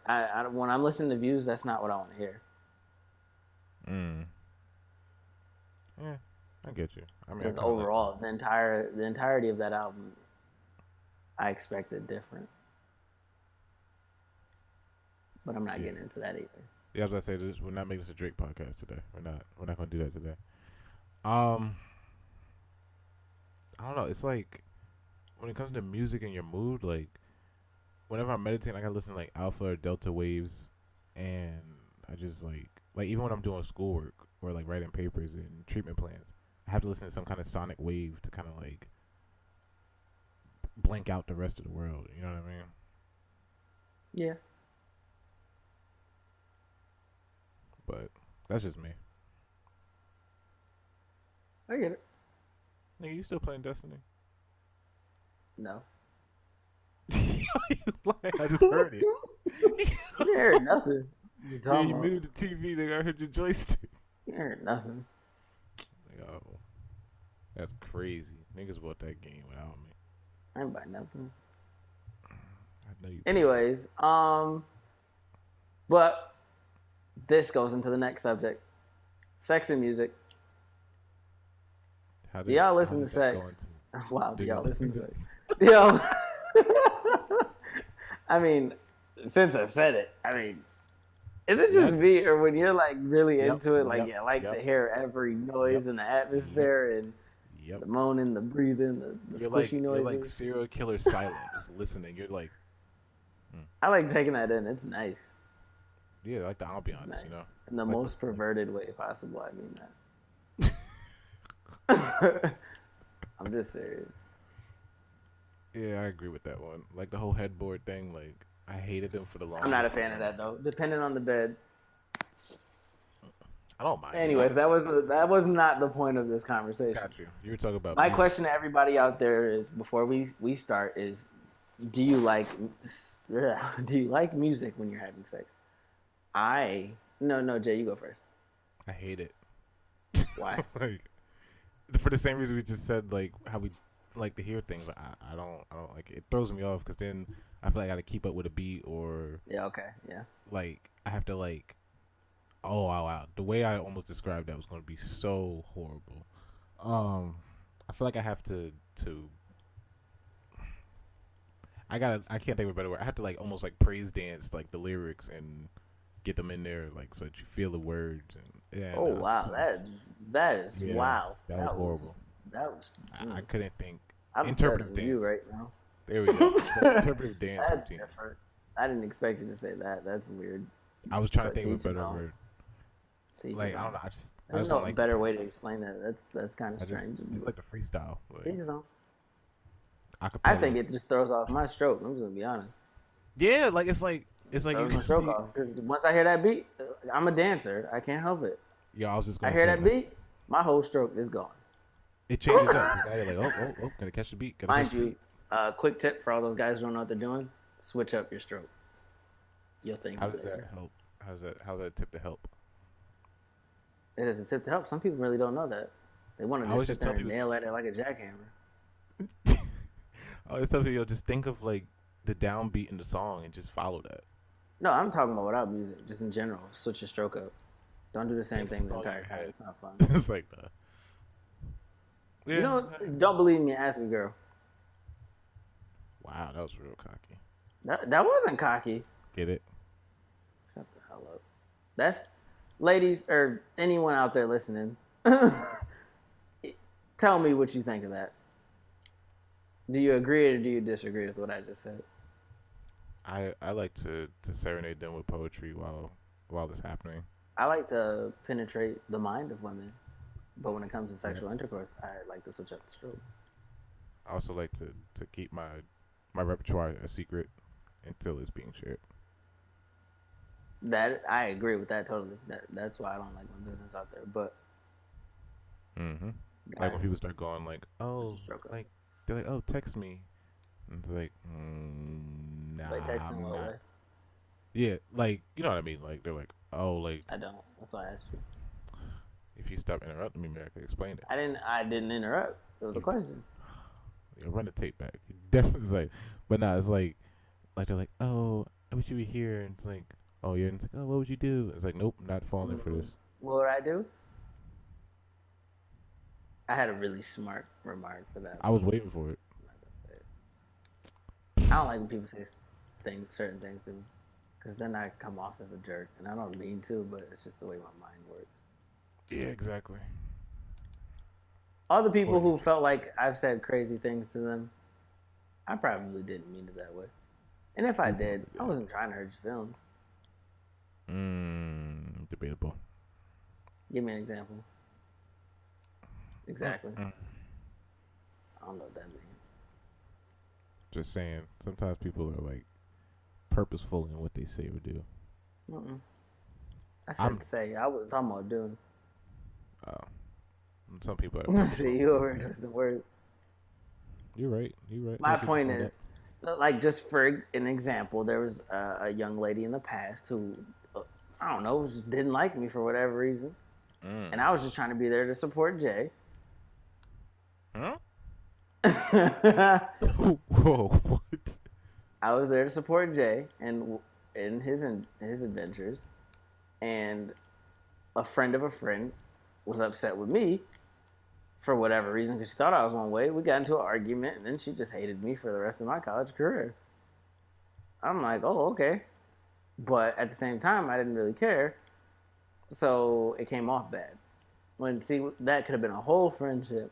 when I'm listening to Views, that's not what I want to hear.
Mm. Yeah, I get you. I mean, I
Because
kind of like it.
overall, the entirety of that album, I expected different. But I'm not
Yeah,
getting into that either.
yeah. I was gonna say this. We're not making this a Drake podcast today. We're not. We're not gonna do that today. Um, I don't know. It's like when it comes to music and your mood, like whenever I'm meditating, I gotta listen to like alpha or delta waves, and I just like even when I'm doing schoolwork or like writing papers and treatment plans, I have to listen to some kind of sonic wave to kind of like blank out the rest of the world. You know what I mean?
Yeah,
But that's just me.
I get it.
Nigga, you still playing Destiny?
No.
You lying. I just heard it.
You heard nothing. You
Yeah,
talking
you
about?
muted the TV. Nigga, I heard your joystick.
You heard nothing.
Like, oh, that's crazy. Niggas bought that game without me.
I ain't buy nothing.
I know you played it.
Anyways, but this goes into the next subject: sex and music. Do y'all
How
listen to
did that go
sex?
into?
Wow, do
Do you
y'all listen to
listen
sex? Do y'all? I mean, since I said it, I mean, is it
Yeah, I
just
do.
me, or when you're like really
Yep,
into it, like
yep,
you like to
yep,
hear every
yep,
noise in the
yep,
atmosphere and
yep.
the moaning, the breathing, the squishy
You're like
noises?
serial killer silent, just listening. You're like, hmm.
I like taking that in. It's nice.
Yeah, like the
It's
ambiance,
nice
you know,
in the
like the
most perverted way possible. I mean
like.
that. I'm just serious.
Yeah, I agree with that one. Like the whole headboard thing. Like I hated them for the
I'm not a
longest, but
fan of
then
that though. Depending on the bed.
I don't mind it.
Anyways, that was not the point of this conversation.
Got you. You were talking about
My
music.
question to everybody out there is, before we start, is do you like do you like music when you're having sex? I no Jay, you go first.
I hate it.
Why?
Like for the same reason we just said, like how we like to hear things. I don't like it. It throws me off because then I feel like I got to keep up with a beat or
Yeah, okay, yeah.
like I have to like. Oh wow! The way I almost described that was going to be so horrible. I feel like I have to. I can't think of a better word. I have to like almost like praise dance like the lyrics and get them in there like so that you feel the words and yeah.
Oh
Nah,
wow, that is
yeah,
wow.
that was horrible.
That was.
I couldn't think.
I'm
Interpretive
judging you
dance.
right now.
There we go. Interpretive dance
That's
routine.
different. I didn't expect you to say that. That's weird.
I was trying to
But
think of a
teach his
better
own.
word.
Teach his
Like I don't
own.
know. I
There's
just don't
no
like.
better way to explain that. That's kind of
I just
strange.
it's
But
like the freestyle,
teach
like
his own. I
acapella.
think it just throws off my stroke. I'm just gonna be honest.
Yeah, like it's
It
like you
throws my
could
stroke
be.
off because once I hear that beat, I'm a dancer. I can't help it.
Yo, I was just
I
gonna
hear
say
that beat, my whole stroke is gone.
it changes up because now you're like, oh, gotta catch the beat, gotta catch
Mind
the
you,
beat.
quick tip for all those guys who don't know what they're doing: switch up your stroke. You'll thank
How
me
does that
later.
help? How's that tip to help?
It is a tip to help. Some people really don't know that. They want to
I
just
always
sit
just
there
tell
and
people.
nail at it like a jackhammer.
I always tell people, yo, just think of like the downbeat in the song and just follow that.
No, I'm talking about without music, just in general. Switch your stroke up. Don't do the
Yeah,
same
but
thing
it's
the
all in
entire
your
time.
head.
It's not fun.
It's like
You
yeah.
know, don't believe me? Ask a girl.
Wow, that was real cocky.
That wasn't cocky.
Get it?
Shut the hell up. That's ladies or anyone out there listening. Tell me what you think of that. Do you agree or do you disagree with what I just said?
I like to serenade them with poetry while it's happening.
I like to penetrate the mind of women, but when it comes to sexual
Yes.
intercourse, I like to switch up the stroke.
I also like to keep my repertoire a secret until it's being shared.
That I agree with that totally. That's why I don't like my business out there. But
Mm-hmm. Like
guys,
when people start going like,
switch
oh,
your stroke up.
like they're like, oh, text me. And it's like,
Wait,
nah,
text in
I'm
what
not.
way?
Yeah, like you know what I mean. Like they're like, oh, like
I don't. That's why I asked you.
if you stop interrupting me, man, I could explain it.
I didn't. I didn't interrupt. It was a
You,
question.
you run the tape back. You definitely like, but nah, it's like they're like, oh, I wish you were here. And it's like, oh, yeah. And it's like, oh, what would you do? It's like, nope, not falling for
Mm,
this.
what would I do? I had a really smart remark for that,
I
but
was waiting for it.
I'm not gonna say it. I don't like when people say certain things to me, because then I come off as a jerk, and I don't mean to, but it's just the way my mind works.
Yeah, exactly.
All the
Or
people
you
who felt like I've said crazy things to them, I probably didn't mean it that way. And if I
you
did,
probably
I
did.
wasn't trying to hurt your feelings.
Debatable.
Give me an example. Exactly.
Mm-mm.
I don't know what that means.
Just saying. Sometimes people are like purposeful in what they say or do.
Mm-mm. I
I'm.
said say. I wasn't talking about doing.
Uh, some people are purposeful
See,
in
you
what they
over
say.
twisting words.
You're right. You're right.
My
I'll give you
point
all that.
is, like, just for an example, there was a young lady in the past who, I don't know, just didn't like me for whatever reason.
Mm.
And I was just trying to be there to support Jay.
Huh?
I
Whoa! What?
was there to support Jay and in his adventures. And a friend of a friend was upset with me for whatever reason because she thought I was one way. We got into an argument, and then she just hated me for the rest of my college career. I'm like, oh, okay. But at the same time, I didn't really care, so it came off bad. When see that could have been a whole friendship,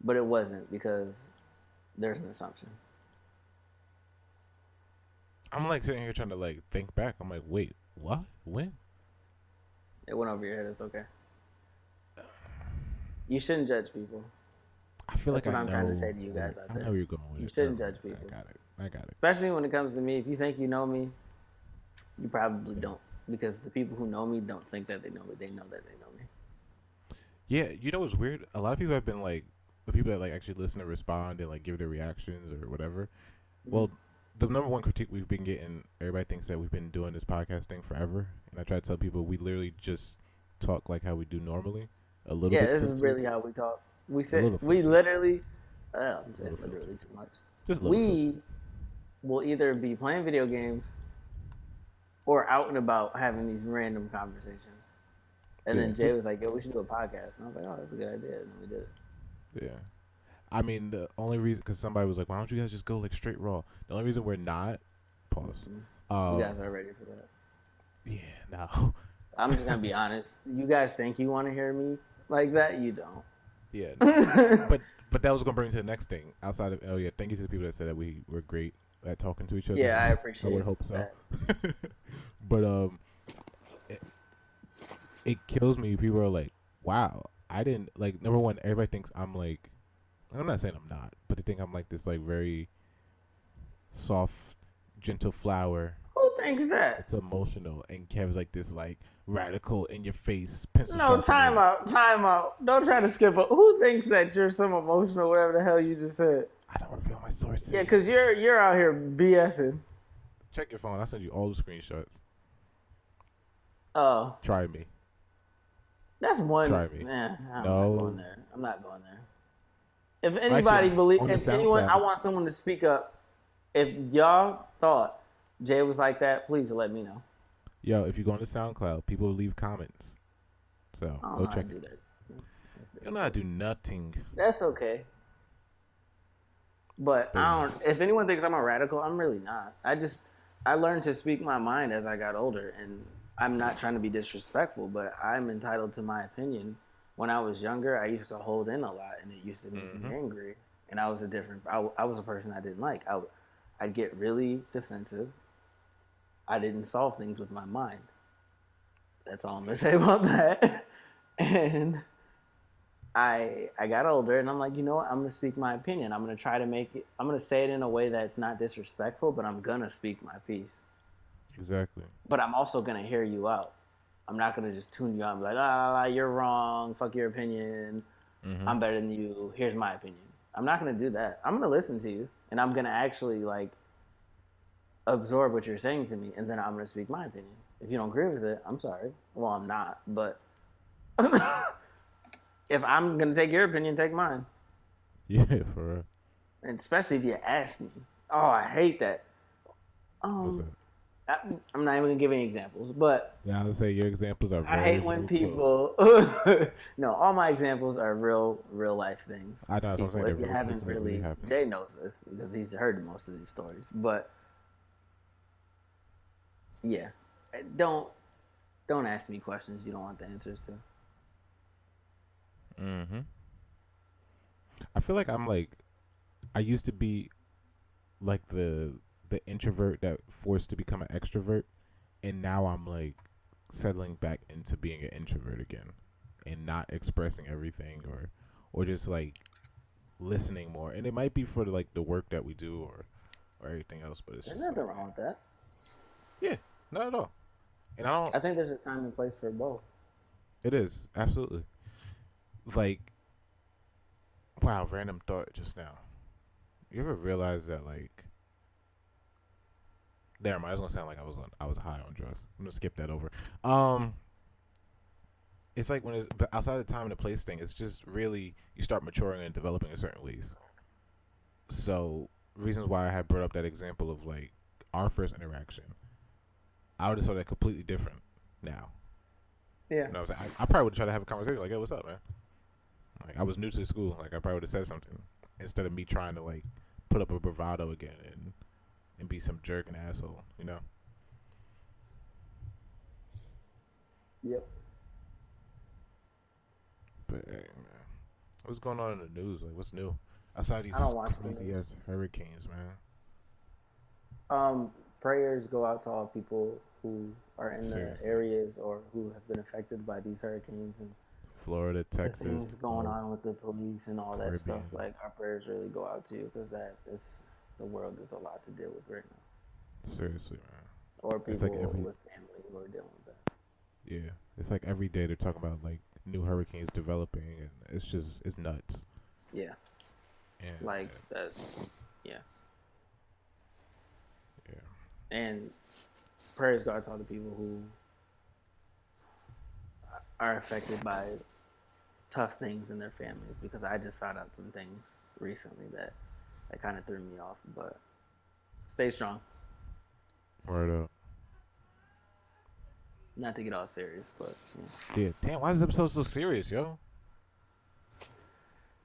but it wasn't because there's an assumption.
I'm like sitting here trying to like think back. I'm like, wait, what? When?
It went over your head. It's okay. You shouldn't judge people.
I feel
That's
like
what
I
I'm trying to
know
say to you
where
guys out
I know
there.
where you're going with
You
it. Never
shouldn't
mind.
judge people,
I got it. I got it.
especially when it comes to me. If you think you know me, you probably don't, because the people who know me don't think that they know me. They know that they know me.
Yeah, you know what's weird? A lot of people have been like the people that like actually listen and respond and like give their reactions or whatever.
Mm-hmm.
Well, the number one critique we've been getting, everybody thinks that we've been doing this podcast thing forever, and I try to tell people we literally just talk like how we do normally, a little
Yeah,
bit
this is
filtered,
really how we talk. We
a
sit.
little
We
filtered,
literally. I'm
a
saying
little filtered,
literally too much.
just a little filtered.
We will either be playing video games or out and about having these random conversations. And
Yeah,
then Jay
just
was like, "Yo, we should do a podcast." And I was like, "Oh, that's a good idea." And we did it.
yeah. I mean, the only reason because somebody was like, "Why don't you guys just go like straight raw?" The only reason we're not pause.
Mm-mm. You
Um,
guys are ready for that.
yeah, no,
I'm just gonna be honest. You guys think you want to hear me like that? You don't.
yeah, no. But that was gonna bring me to the next thing. Outside of thank you to the people that said that we were great at talking to each other.
Yeah, I
I would
appreciate
hope so.
that.
But it, it kills me. People are like, "Wow, I didn't like." Number one, everybody thinks I'm like. I'm not saying I'm not, but they think I'm like this, like very soft, gentle flower.
Who thinks that?
It's emotional, and Kev's like this, like radical, in your face, pencil
No, time
sharpener.
out, time out. Don't try to skip up. Who thinks that you're some emotional, whatever the hell you just said?
I don't reveal my
Yeah,
sources.
because you're out here BSing.
Check your phone. I'll send you all the screenshots.
Oh,
Try me.
that's one.
Try me.
I'm not going
No.
there. I'm not going there. If
Actually,
anybody believe,
on the
if anyone, I
SoundCloud,
want someone to speak up. If y'all thought Jay was like that, please let me know.
yo, if you go on the SoundCloud, people leave comments. So
I don't
go
know how to
check
do
it.
that.
You don't know how to do nothing.
That's okay. But
But
I
yeah.
don't. If anyone thinks I'm a radical, I'm really not. I learned to speak my mind as I got older, and I'm not trying to be disrespectful, but I'm entitled to my opinion. When I was younger, I used to hold in a lot, and it used to make me
Mm-hmm.
angry. And I was a different. I was a person I didn't like. I'd get really defensive. I didn't solve things with my mind. That's all I'm gonna say about that. And I got older and I'm like, you know what? I'm gonna speak my opinion. I'm gonna try to make it. I'm gonna say it in a way that's not disrespectful, but I'm gonna speak my piece.
Exactly.
But I'm also gonna hear you out. I'm not gonna just tune you out and be like, ah, you're wrong. Fuck your opinion.
Mm-hmm.
I'm better than you. Here's my opinion. I'm not gonna do that. I'm gonna listen to you and I'm gonna actually like absorb what you're saying to me, and then I'm gonna speak my opinion. If you don't agree with it, I'm sorry. Well, I'm not, but if I'm gonna take your opinion, take mine.
Yeah, for real.
And especially if you ask me. Oh, I hate that.
What's
Um,
up?
I, I'm not even gonna give any examples, but
Yeah, I would say your examples are
I
very,
hate when
very close.
people. No, all my examples are real life things.
I know, that's what I'm
People,
saying. They're
if you
real cases
haven't
that really
really,
happen.
Jay knows this because he's heard most of these stories. But yeah, don't don't ask me questions you don't want the answers to.
Mm-hmm. I feel like I'm like I used to be like the introvert that forced to become an extrovert, and now I'm like settling back into being an introvert again, and not expressing everything or just like listening more. And it might be for like the work that we do or everything else, but it's
There's
just
nothing
like
wrong with that.
yeah, not at all. And I don't.
I think there's a time and place for both.
It is absolutely like wow. Random thought just now. You ever realize that like Never mind. I was gonna sound like I was high on drugs. I'm gonna skip that over. Um, it's like when it's but outside of the time and the place thing. It's just really you start maturing and developing in certain ways. So reasons why I had brought up that example of like our first interaction, I would have saw that completely different now.
Yeah.
You know what I'm saying? I probably would try to have a conversation like, "Hey, what's up, man?" Like I was new to the school. Like I probably would have said something instead of me trying to like put up a bravado again and be some jerk and asshole. You know.
Yep.
But hey, man, what's going on in the news? Like, what's new? Outside
I
these
don't watch the
crazy
news.
ass hurricanes, man.
Prayers go out to all people who are in the
Seriously,
areas or who have been affected by these hurricanes and
Florida,
the
Texas,
things going
Gulf,
on with the police and all that stuff.
Caribbean.
Like our prayers really go out to you because that is the world is a lot to deal with right now,
Seriously, man.
or
It's like
people
every
with family who are dealing with that.
yeah. It's like every day they're talking about like new hurricanes developing, and it's nuts.
Yeah,
And
like that. Yeah,
yeah,
and prayers go out to all the people who are affected by tough things in their families because I just found out some things recently that kind of threw me off. But stay strong.
word up.
Not to get all serious, but yeah.
Yeah, damn. Why is this episode so serious, yo?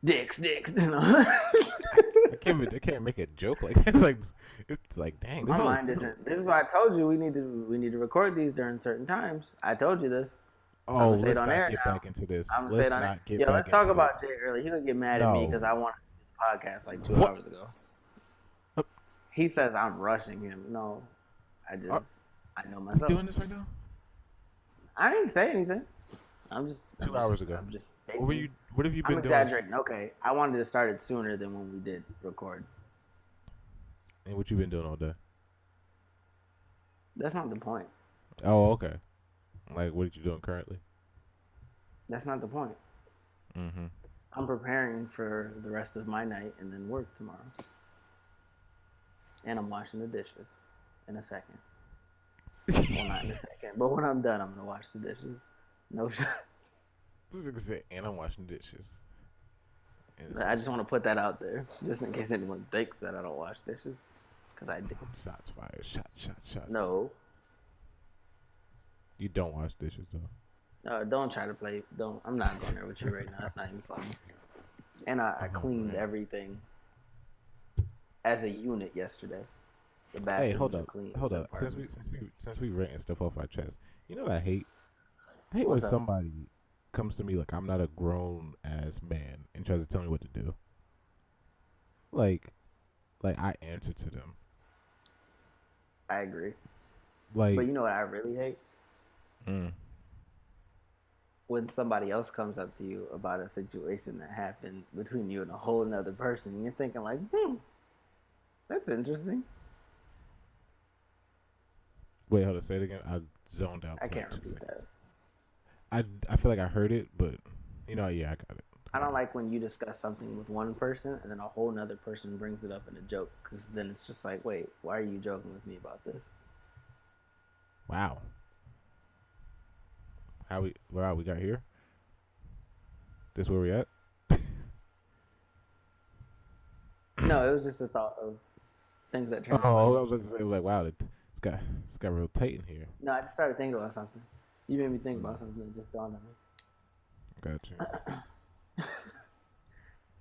Dicks. You know?
I can't make a joke like that. It's like dang.
My mind isn't. This is why I told you we need to record these during certain times. I told you this. I'm
Oh,
gonna say it
let's
on
not
air
get
now.
back into this.
I'm gonna say it
Let's
on air.
not get
Yo,
back
let's talk
into
about
this.
Jay early. He gonna get mad at me
No.
because I wanted to do the podcast like two
What?
hours ago. He says I'm rushing him. No,
Are
I know
we
myself.
doing this right now?
I didn't say anything.
2 hours ago.
I'm just
What were
stating.
you? What have you
I'm
been doing?
exaggerating. Okay, I wanted to start it sooner than when we did record.
And what you been doing all day?
That's not the point.
Oh, okay. Like, what are you doing currently?
That's not the point.
Mm-hmm.
I'm preparing for the rest of my night and then work tomorrow. And I'm washing the dishes in a second. Well, not in a second, but when I'm done, I'm gonna wash the dishes. No,
This is it. And I'm washing dishes.
I just want to put that out there, just in case anyone thinks that I don't wash dishes, because I do.
Shots fired. Shots.
No,
You don't wash dishes though.
don't try to play. Don't. I'm not going there with you right now. That's not even funny. And I
Oh,
cleaned
man.
everything as a unit yesterday. The
Hey,
bathrooms are clean.
hold
The
up.
apartment.
Since we renting stuff off our chest, you know what I hate? I hate when
What's up?
somebody comes to me like I'm not a grown ass man and tries to tell me what to do. Like, I answer to them.
I agree. But
Like,
you know what I really hate?
mm,
When somebody else comes up to you about a situation that happened between you and a whole another person, and you're thinking like, that's interesting.
wait, hold on, say it again. I zoned out
I
for like
can't
two
repeat
seconds.
that.
I feel like I heard it, but yeah, I got it.
I don't like when you discuss something with one person and then a whole another person brings it up in a joke, because then it's just like, wait, why are you joking with me about this?
Wow. Wow, we got here. This where we at?
No, it was just a thought of things that
Oh,
transpired.
I was just say like, wow, it's got real tight in here.
No, I just started thinking about something. You made me think
Mm,
about something that just dawned on
got you.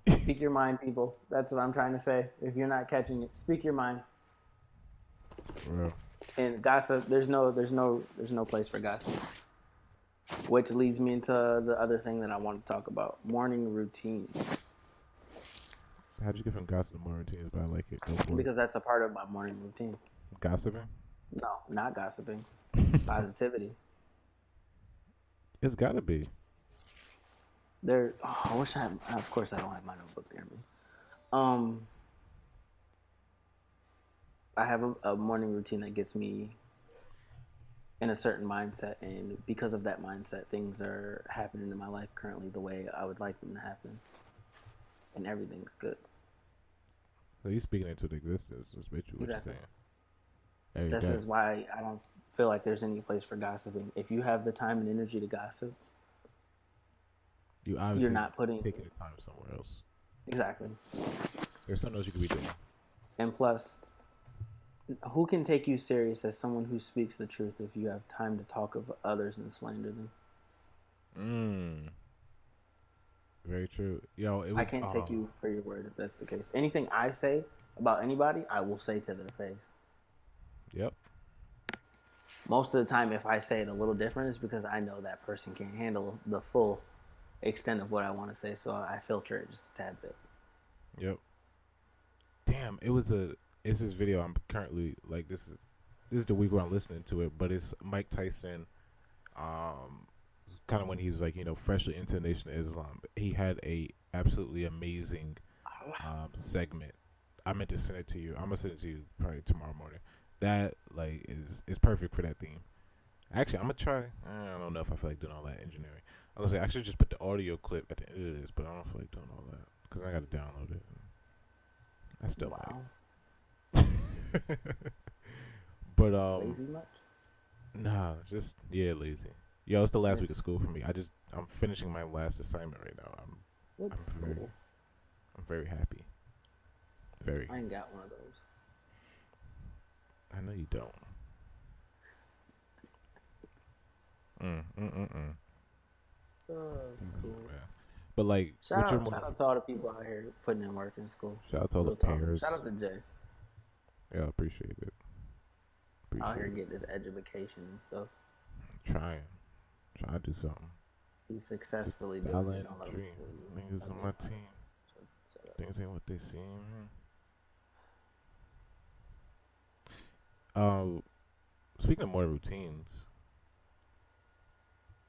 me. Speak your mind, people. That's what I'm trying to say. If you're not catching it, speak your mind.
For real.
And gossip, there's no place for gossip. Which leads me into the other thing that I want to talk about: morning routines,
How'd you get from gossip to more routines? But I like it. Go for it.
because that's a part of my morning routine.
Gossiping?
No, not gossiping. Positivity.
It's gotta be.
There. Oh, I wish I had. Of course, I don't have my notebook near me. Um, I have a morning routine that gets me in a certain mindset, and because of that mindset, things are happening in my life currently the way I would like them to happen, and everything's good.
So you speaking into the existence. That's basically what you're
Exactly.
saying. Every
This
day.
is why I don't feel like there's any place for gossiping. If you have the time and energy to gossip,
You
you're
obviously
not putting
taking the time somewhere else.
exactly.
There's something else you could be doing.
And plus, who can take you serious as someone who speaks the truth if you have time to talk of others and slander them?
Mm. Very true. Yo, it
I
was
can't take you for your word if that's the case. Anything I say about anybody, I will say to their face.
yep.
Most of the time, if I say it a little different, it's because I know that person can't handle the full extent of what I want to say, so I filter it just a tad bit.
Yep. Damn, it's this video I'm currently like this is the week where I'm listening to it, but it's Mike Tyson kind of when he was like, freshly into the Nation of Islam. He had a absolutely amazing segment. I meant to send it to you. I'm gonna send it to you probably tomorrow morning. That like is perfect for that theme. Actually, I'm gonna try. I don't know if I feel like doing all that engineering. I was like, I should just put the audio clip at the end of this, but I don't feel like doing all that because I gotta download it. I still
Wow.
might. But
Lazy much?
nah, just lazy. Yo, it's the last
Yeah.
week of school for me. I'm finishing my last assignment right now.
What
I'm very
school?
I'm very happy. Very.
I ain't got one of those.
I know you don't. Mm mm mm mm.
That's cool.
Yeah. But like, what's your
Shout out to all the people out here putting in work in school.
shout out to all the
Real talk.
parents?
Shout out to Jay
Yeah, I appreciate it.
out here
Appreciate it.
getting his education and stuff.
Trying to do something.
He's
Just
successfully doing
following
it on
the dream. Niggas on
other
my
lines.
team.
So, shut up.
Things ain't what they seem. Um, speaking of more routines,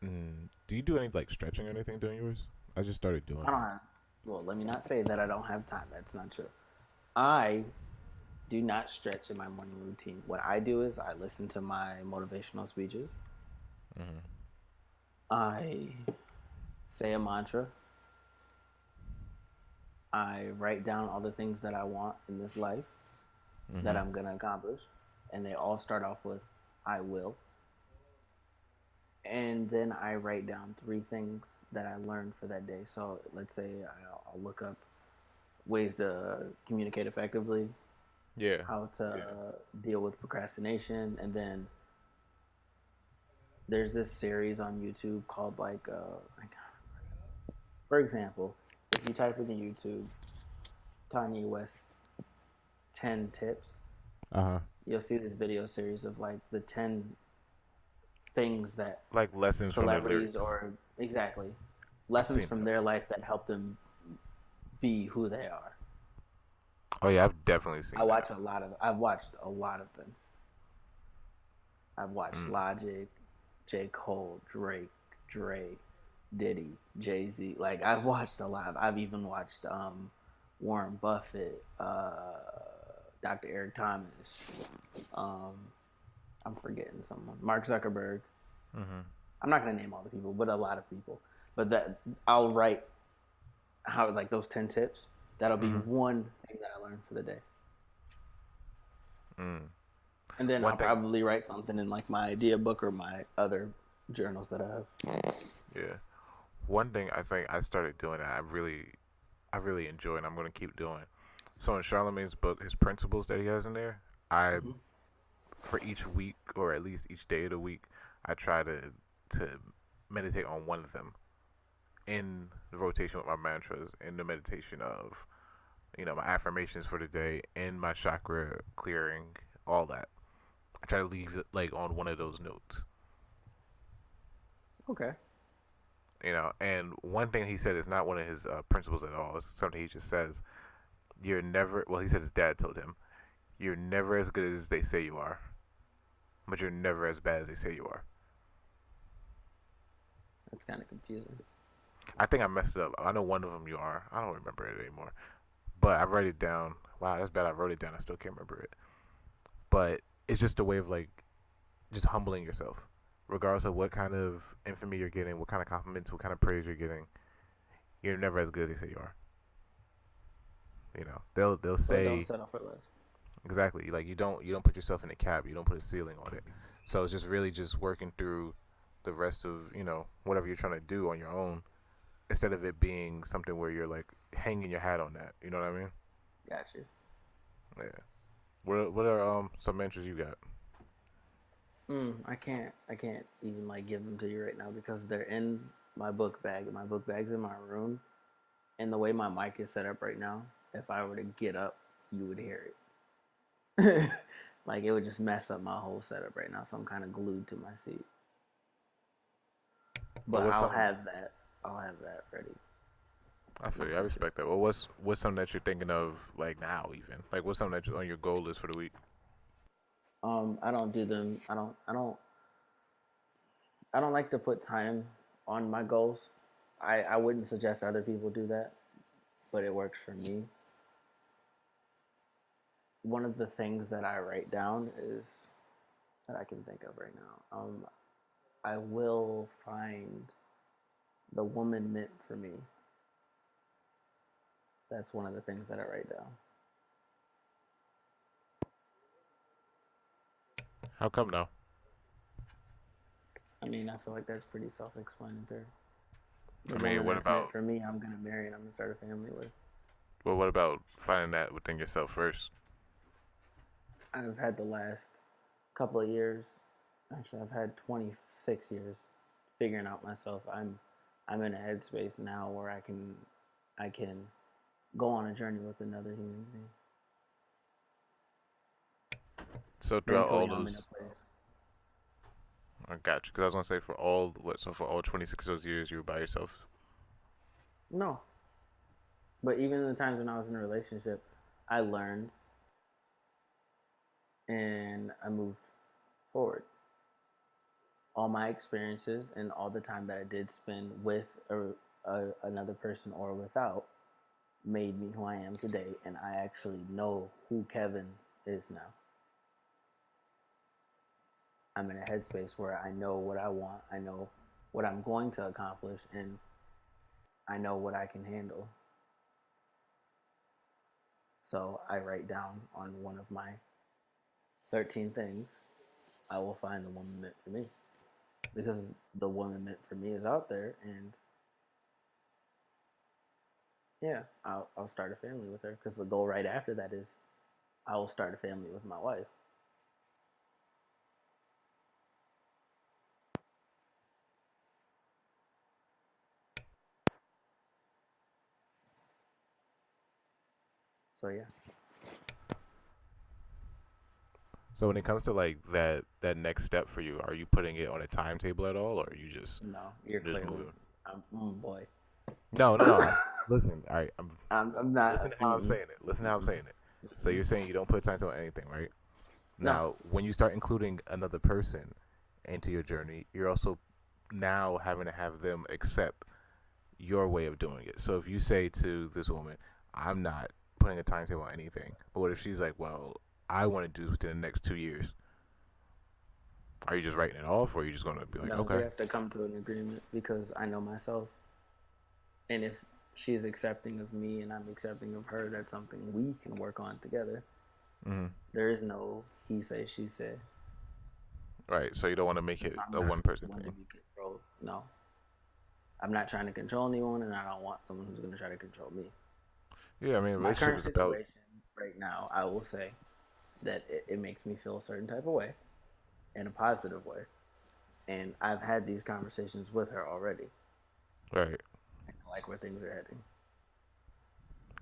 do you do any like stretching or anything during yours? I just started doing
I don't
it.
have. Well, let me not say that I don't have time. That's not true. I do not stretch in my morning routine. What I do is I listen to my motivational speeches.
Mm-hmm.
I say a mantra. I write down all the things that I want in this life that
Mm-hmm.
I'm going to accomplish. And they all start off with I will. And then I write down three things that I learned for that day. So let's say I'll look up ways to communicate effectively,
Yeah.
how to deal with procrastination, and then there's this series on YouTube called for example, if you type into YouTube Kanye West 10 tips,
Uh huh.
you'll see this video series of like the 10 things that
Like lessons from their
celebrities
lyrics.
or exactly
I've
lessons
seen
from
that.
their life that help them be who they are.
Oh yeah, I've definitely seen that.
I've watched a lot of them. I've watched
Mm.
Logic, J. Cole, Drake, Dre, Diddy, Jay Z. Like I've watched a lot. I've even watched Warren Buffett, Dr. Eric Thomas. Um, I'm forgetting someone. Mark Zuckerberg.
Mm-hmm.
I'm not gonna name all the people, but a lot of people. But that I'll write how like those 10 tips. That'll be
Mm-hmm.
one thing that I learned for the day,
Mm.
and then
One
I'll
thing.
probably write something in like my idea book or my other journals that I have.
Yeah. One thing I think I started doing that I really enjoy and I'm gonna keep doing. So in Charlemagne's book, his principles that he has in there, I
Mm-hmm.
for each week or at least each day of the week, I try to meditate on one of them in the rotation with my mantras, in the meditation of my affirmations for the day, in my chakra clearing, all that. I try to leave it like on one of those notes.
Okay.
And one thing he said is not one of his principles at all. It's something he just says. You're never. Well, he said his dad told him, "You're never as good as they say you are, but you're never as bad as they say you are."
That's kind of confusing.
I think I messed it up. I know one of them you are. I don't remember it anymore. But I write it down. Wow, that's bad. I wrote it down. I still can't remember it. But it's just a way of like just humbling yourself, regardless of what kind of infamy you're getting, what kind of compliments, what kind of praise you're getting. You're never as good as they say you are. They'll
But don't
say
settle for less.
exactly like you don't put yourself in a cap. You don't put a ceiling on it. So it's just really just working through the rest of whatever you're trying to do on your own, instead of it being something where you're like hanging your hat on that. You know what I mean?
Got you.
Yeah. What are some mantras you got?
I can't even like give them to you right now because they're in my book bag. My book bag's in my room, and the way my mic is set up right now, if I were to get up, you would hear it. Like it would just mess up my whole setup right now. So I'm kind of glued to my seat.
Well,
But
what's
I'll
something
have that. I'll have that ready
I
in
feel
the
you. I
future.
respect that. Well, what's something that you're thinking of like now, even like what's something that's on your goal list for the week?
I don't do them. I don't like to put time on my goals. I wouldn't suggest other people do that, but it works for me. One of the things that I write down is that I can think of right now. I will find the woman meant for me. That's one of the things that I write down.
How come now?
I mean, I feel like that's pretty self-explanatory. The
I mean,
woman
what
that's meant
about
for me, I'm gonna marry and I'm gonna start a family with.
what about finding that within yourself first?
I've had the last couple of years. Actually, I've had 26 years figuring out myself. I'm in a headspace now where I can go on a journey with another human being.
So throughout
Mentally,
all
I'm in a
those,
place.
I got you. Because I was gonna say for all what, so for all 26 of those years you were by yourself.
No, but even in the times when I was in a relationship, I learned and I moved forward. All my experiences and all the time that I did spend with another person or without made me who I am today, and I actually know who Kevin is now. I'm in a headspace where I know what I want, I know what I'm going to accomplish, and I know what I can handle. So I write down on one of my 13 things, I will find the woman meant for me. Because the woman meant for me is out there, and yeah, I'll start a family with her. Because the goal right after that is I will start a family with my wife. So yeah,
So when it comes to like that next step for you, are you putting it on a timetable at all, or are you
no, you're
just
clearly,
moving?
boy.
No, no, no. Listen, all right.
I'm not.
Listen to how I'm saying it. Listen to how I'm saying it. So
Mm-mm.
you're saying you don't put time on anything, right?
No,
Now, when you start including another person into your journey, you're also now having to have them accept your way of doing it. So if you say to this woman, "I'm not putting a timetable on anything," but what if she's like, "Well, I want to do this within the next 2 years"? Are you just writing it off, or are you just going to be like,
no, we
"Okay"?
have to come to an agreement because I know myself, and if she's accepting of me and I'm accepting of her, that's something we can work on together.
Mm-hmm.
There is no he say she say.
Right. So you don't want to make it
I'm
a
not
one person
one to
thing.
be controlled. No, I'm not trying to control anyone, and I don't want someone who's going to try to control me.
Yeah, I mean, a
My
relationship
current
is about.
situation right now, I will say that it makes me feel a certain type of way in a positive way. And I've had these conversations with her already.
Right.
And I like where things are heading.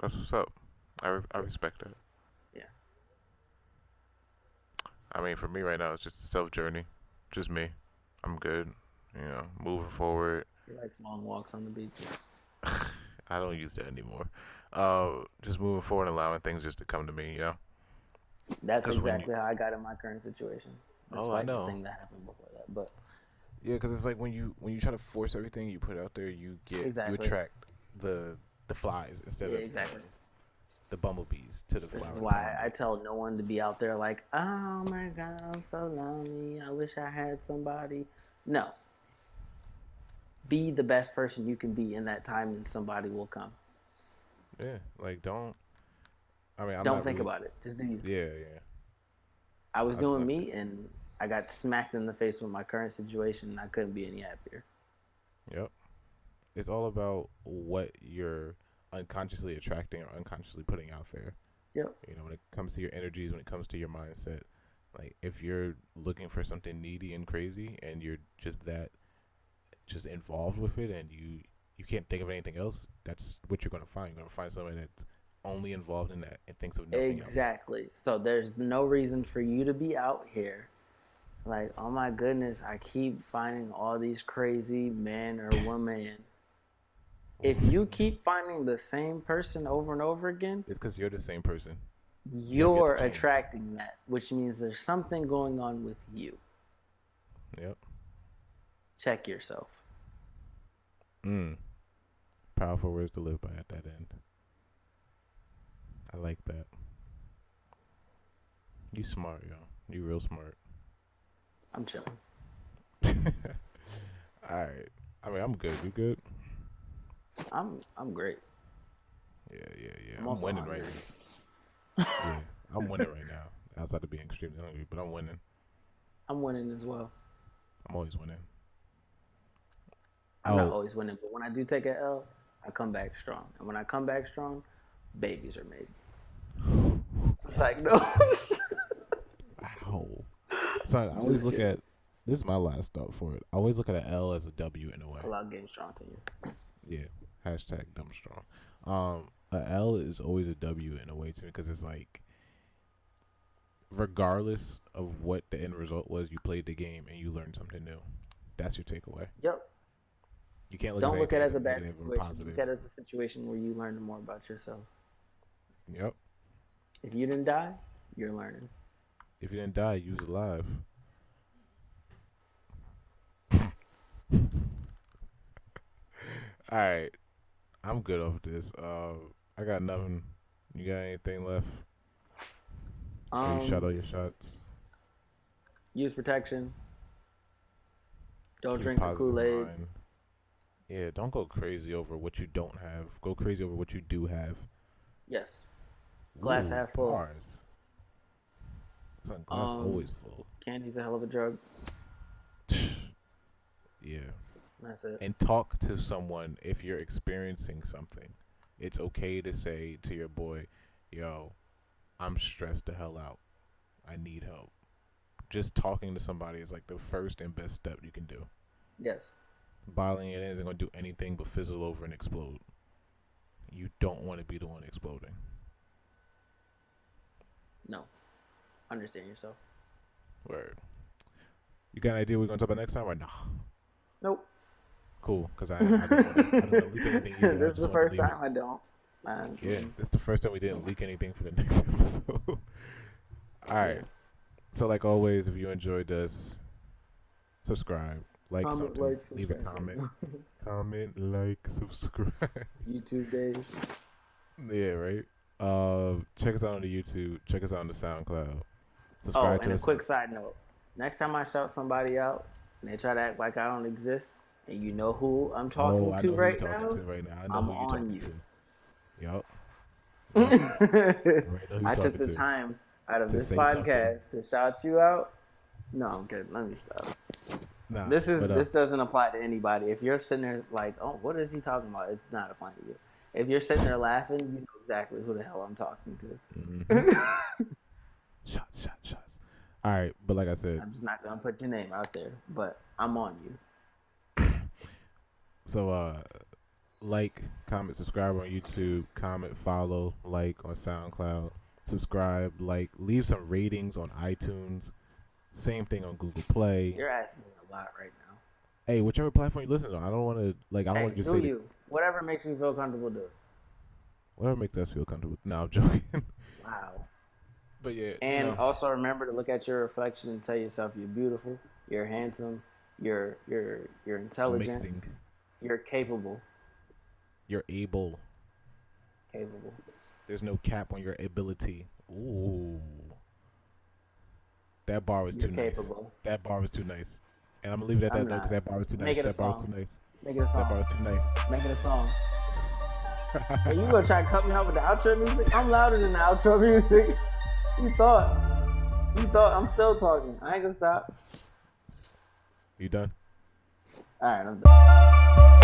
That's what's up. I
Yes.
respect that.
Yeah.
I mean, for me right now, it's just a self journey. Just me. I'm good. Moving forward.
He likes long walks on the beach.
I don't use that anymore. Just moving forward and allowing things just to come to me,
That's
Because when you,
exactly how I got in my current situation,
oh, I
despite the
know.
thing that happened before that. But
Yeah, because it's like when you try to force everything you put out there, you
exactly.
attract the the flies instead
Yeah,
of
exactly.
the bumblebees to the
This is
flower to
why I
pollinate.
tell no one to be out there like, oh my God, I'm so lonely. I wish I had somebody. No, be the best person you can be in that time, and somebody will come.
Yeah, like don't. I mean, I'm
Don't
not
think
really.
about it. Just do you.
Yeah, yeah.
I was
That's
doing
that's
me, and I got smacked in the face with my current situation, and I couldn't be any happier.
Yep. It's all about what you're unconsciously attracting or unconsciously putting out there.
Yep.
When it comes to your energies, when it comes to your mindset, like if you're looking for something needy and crazy, and you're just involved with it, and you can't think of anything else, that's what you're gonna find. You're gonna find somebody that's only involved in that and thinks of nothing else.
Exactly. So there's no reason for you to be out here like, oh my goodness, I keep finding all these crazy men or women. If you keep finding the same person over and over again,
It's because you're the same person. You have yet to
you're
change.
attracting that, which means there's something going on with you.
Yep.
Check yourself.
Mm. Powerful words to live by at that end. I like that. You smart, yo. You real smart.
I'm chilling.
All right. I mean, I'm good. You good?
I'm great.
Yeah, yeah, yeah.
I'm
I'm
also
winning right
hungry.
now. Yeah, I'm winning right now. Outside of being extremely hungry, but I'm winning.
I'm winning as well.
I'm always winning.
I'm not
Oh,
always winning, but when I do take a L, I come back strong. And when I come back strong, babies are made. It's like, no.
ow. So I always
Just
look
kidding.
at this is my last thought for it. I always look at an L as a W in a way.
A lot of game strong to you.
Yeah. Hashtag dumb strong. A L is always a W in a way to me because it's like regardless of what the end result was, you played the game and you learned something new. That's your takeaway.
Yep.
You can't look at
Don't look at
anything
it
as
as
a
a bad
negative or
situation. Look
positive.
at it as a situation where you learn more about yourself.
Yep.
If you didn't die, you're learning.
If you didn't die, you was alive. All right, I'm good off this. I got nothing. You got anything left? Or you shot
Um,
all your shots?
use protection. Don't
Keep a
drink the
positive
Kool Aid.
mind. Yeah, don't go crazy over what you don't have. Go crazy over what you do have.
Yes. Glass
Ooh,
half full.
bars. Son, glass
Um,
always full.
candy's a hell of a drug.
Yeah.
That's it.
And talk to someone if you're experiencing something. It's okay to say to your boy, yo, I'm stressed the hell out. I need help. Just talking to somebody is like the first and best step you can do.
Yes.
Bottling it in isn't going to do anything but fizzle over and explode. You don't want to be the one exploding.
No. Understand yourself.
Word. You got an idea what we're going to talk about next time or no?
Nope.
Cool, because I don't want to leak anything either. I
This is
just
the
want to
first
leave it.
time I don't.
Yeah, this is the first time we didn't leak anything for the next episode. All right.
Yeah.
So, like always, if you enjoyed this, subscribe, like
Comment,
something,
like,
leave a
subscribe.
comment. Comment, like, subscribe.
YouTube days.
Yeah, right. Check us out on the YouTube. Check us out on the SoundCloud.
Oh,
Subscribe
and
to
a
us.
quick side note. Next time I shout somebody out and they try to act like I don't exist, and you know who I'm
Oh,
talking
I
to
know who you
right
talking
now,
to right now. I know
I'm
who you
on
talking
you.
to. Yup. Yup. Right, know who you
I took
talking
the
to.
time out of
To
this
say something.
podcast to shout you out. No, I'm kidding. Let me stop.
Nah,
This
but
this doesn't apply to anybody. If you're sitting there like, oh, what is he talking about? It's not applying to you. If you're sitting there laughing, you know exactly who the hell I'm talking
mm-hmm.
to.
Shots. All right, but like I said,
I'm just not gonna put your name out there, but I'm on you.
so like, comment, subscribe on YouTube, comment, follow, like on SoundCloud, subscribe, like, leave some ratings on iTunes. Same thing on Google Play.
You're asking me a lot right now.
Hey, whichever platform you listen on. I don't want to I don't
Hey,
want to just
do
say
you? Whatever makes you feel comfortable, do.
whatever makes us feel comfortable. No, I'm joking.
Wow.
But yeah,
And also remember to look at your reflection and tell yourself you're beautiful, you're handsome, you're intelligent,
amazing.
you're capable.
You're able.
Capable.
There's no cap on your ability. Ooh. That bar was
You're
too nice.
capable.
That bar was too nice. And I'm gonna leave it at
I'm
that though, because
not.
that bar was too
Make
nice.
it a
That bar was too
song.
nice.
Make it a
That bar
song.
was too nice.
Make it a song. Hey, you gonna try to cut me off with the outro music? I'm louder than the outro music. You thought. I'm still talking. I ain't gonna stop.
You done?
Alright, I'm done.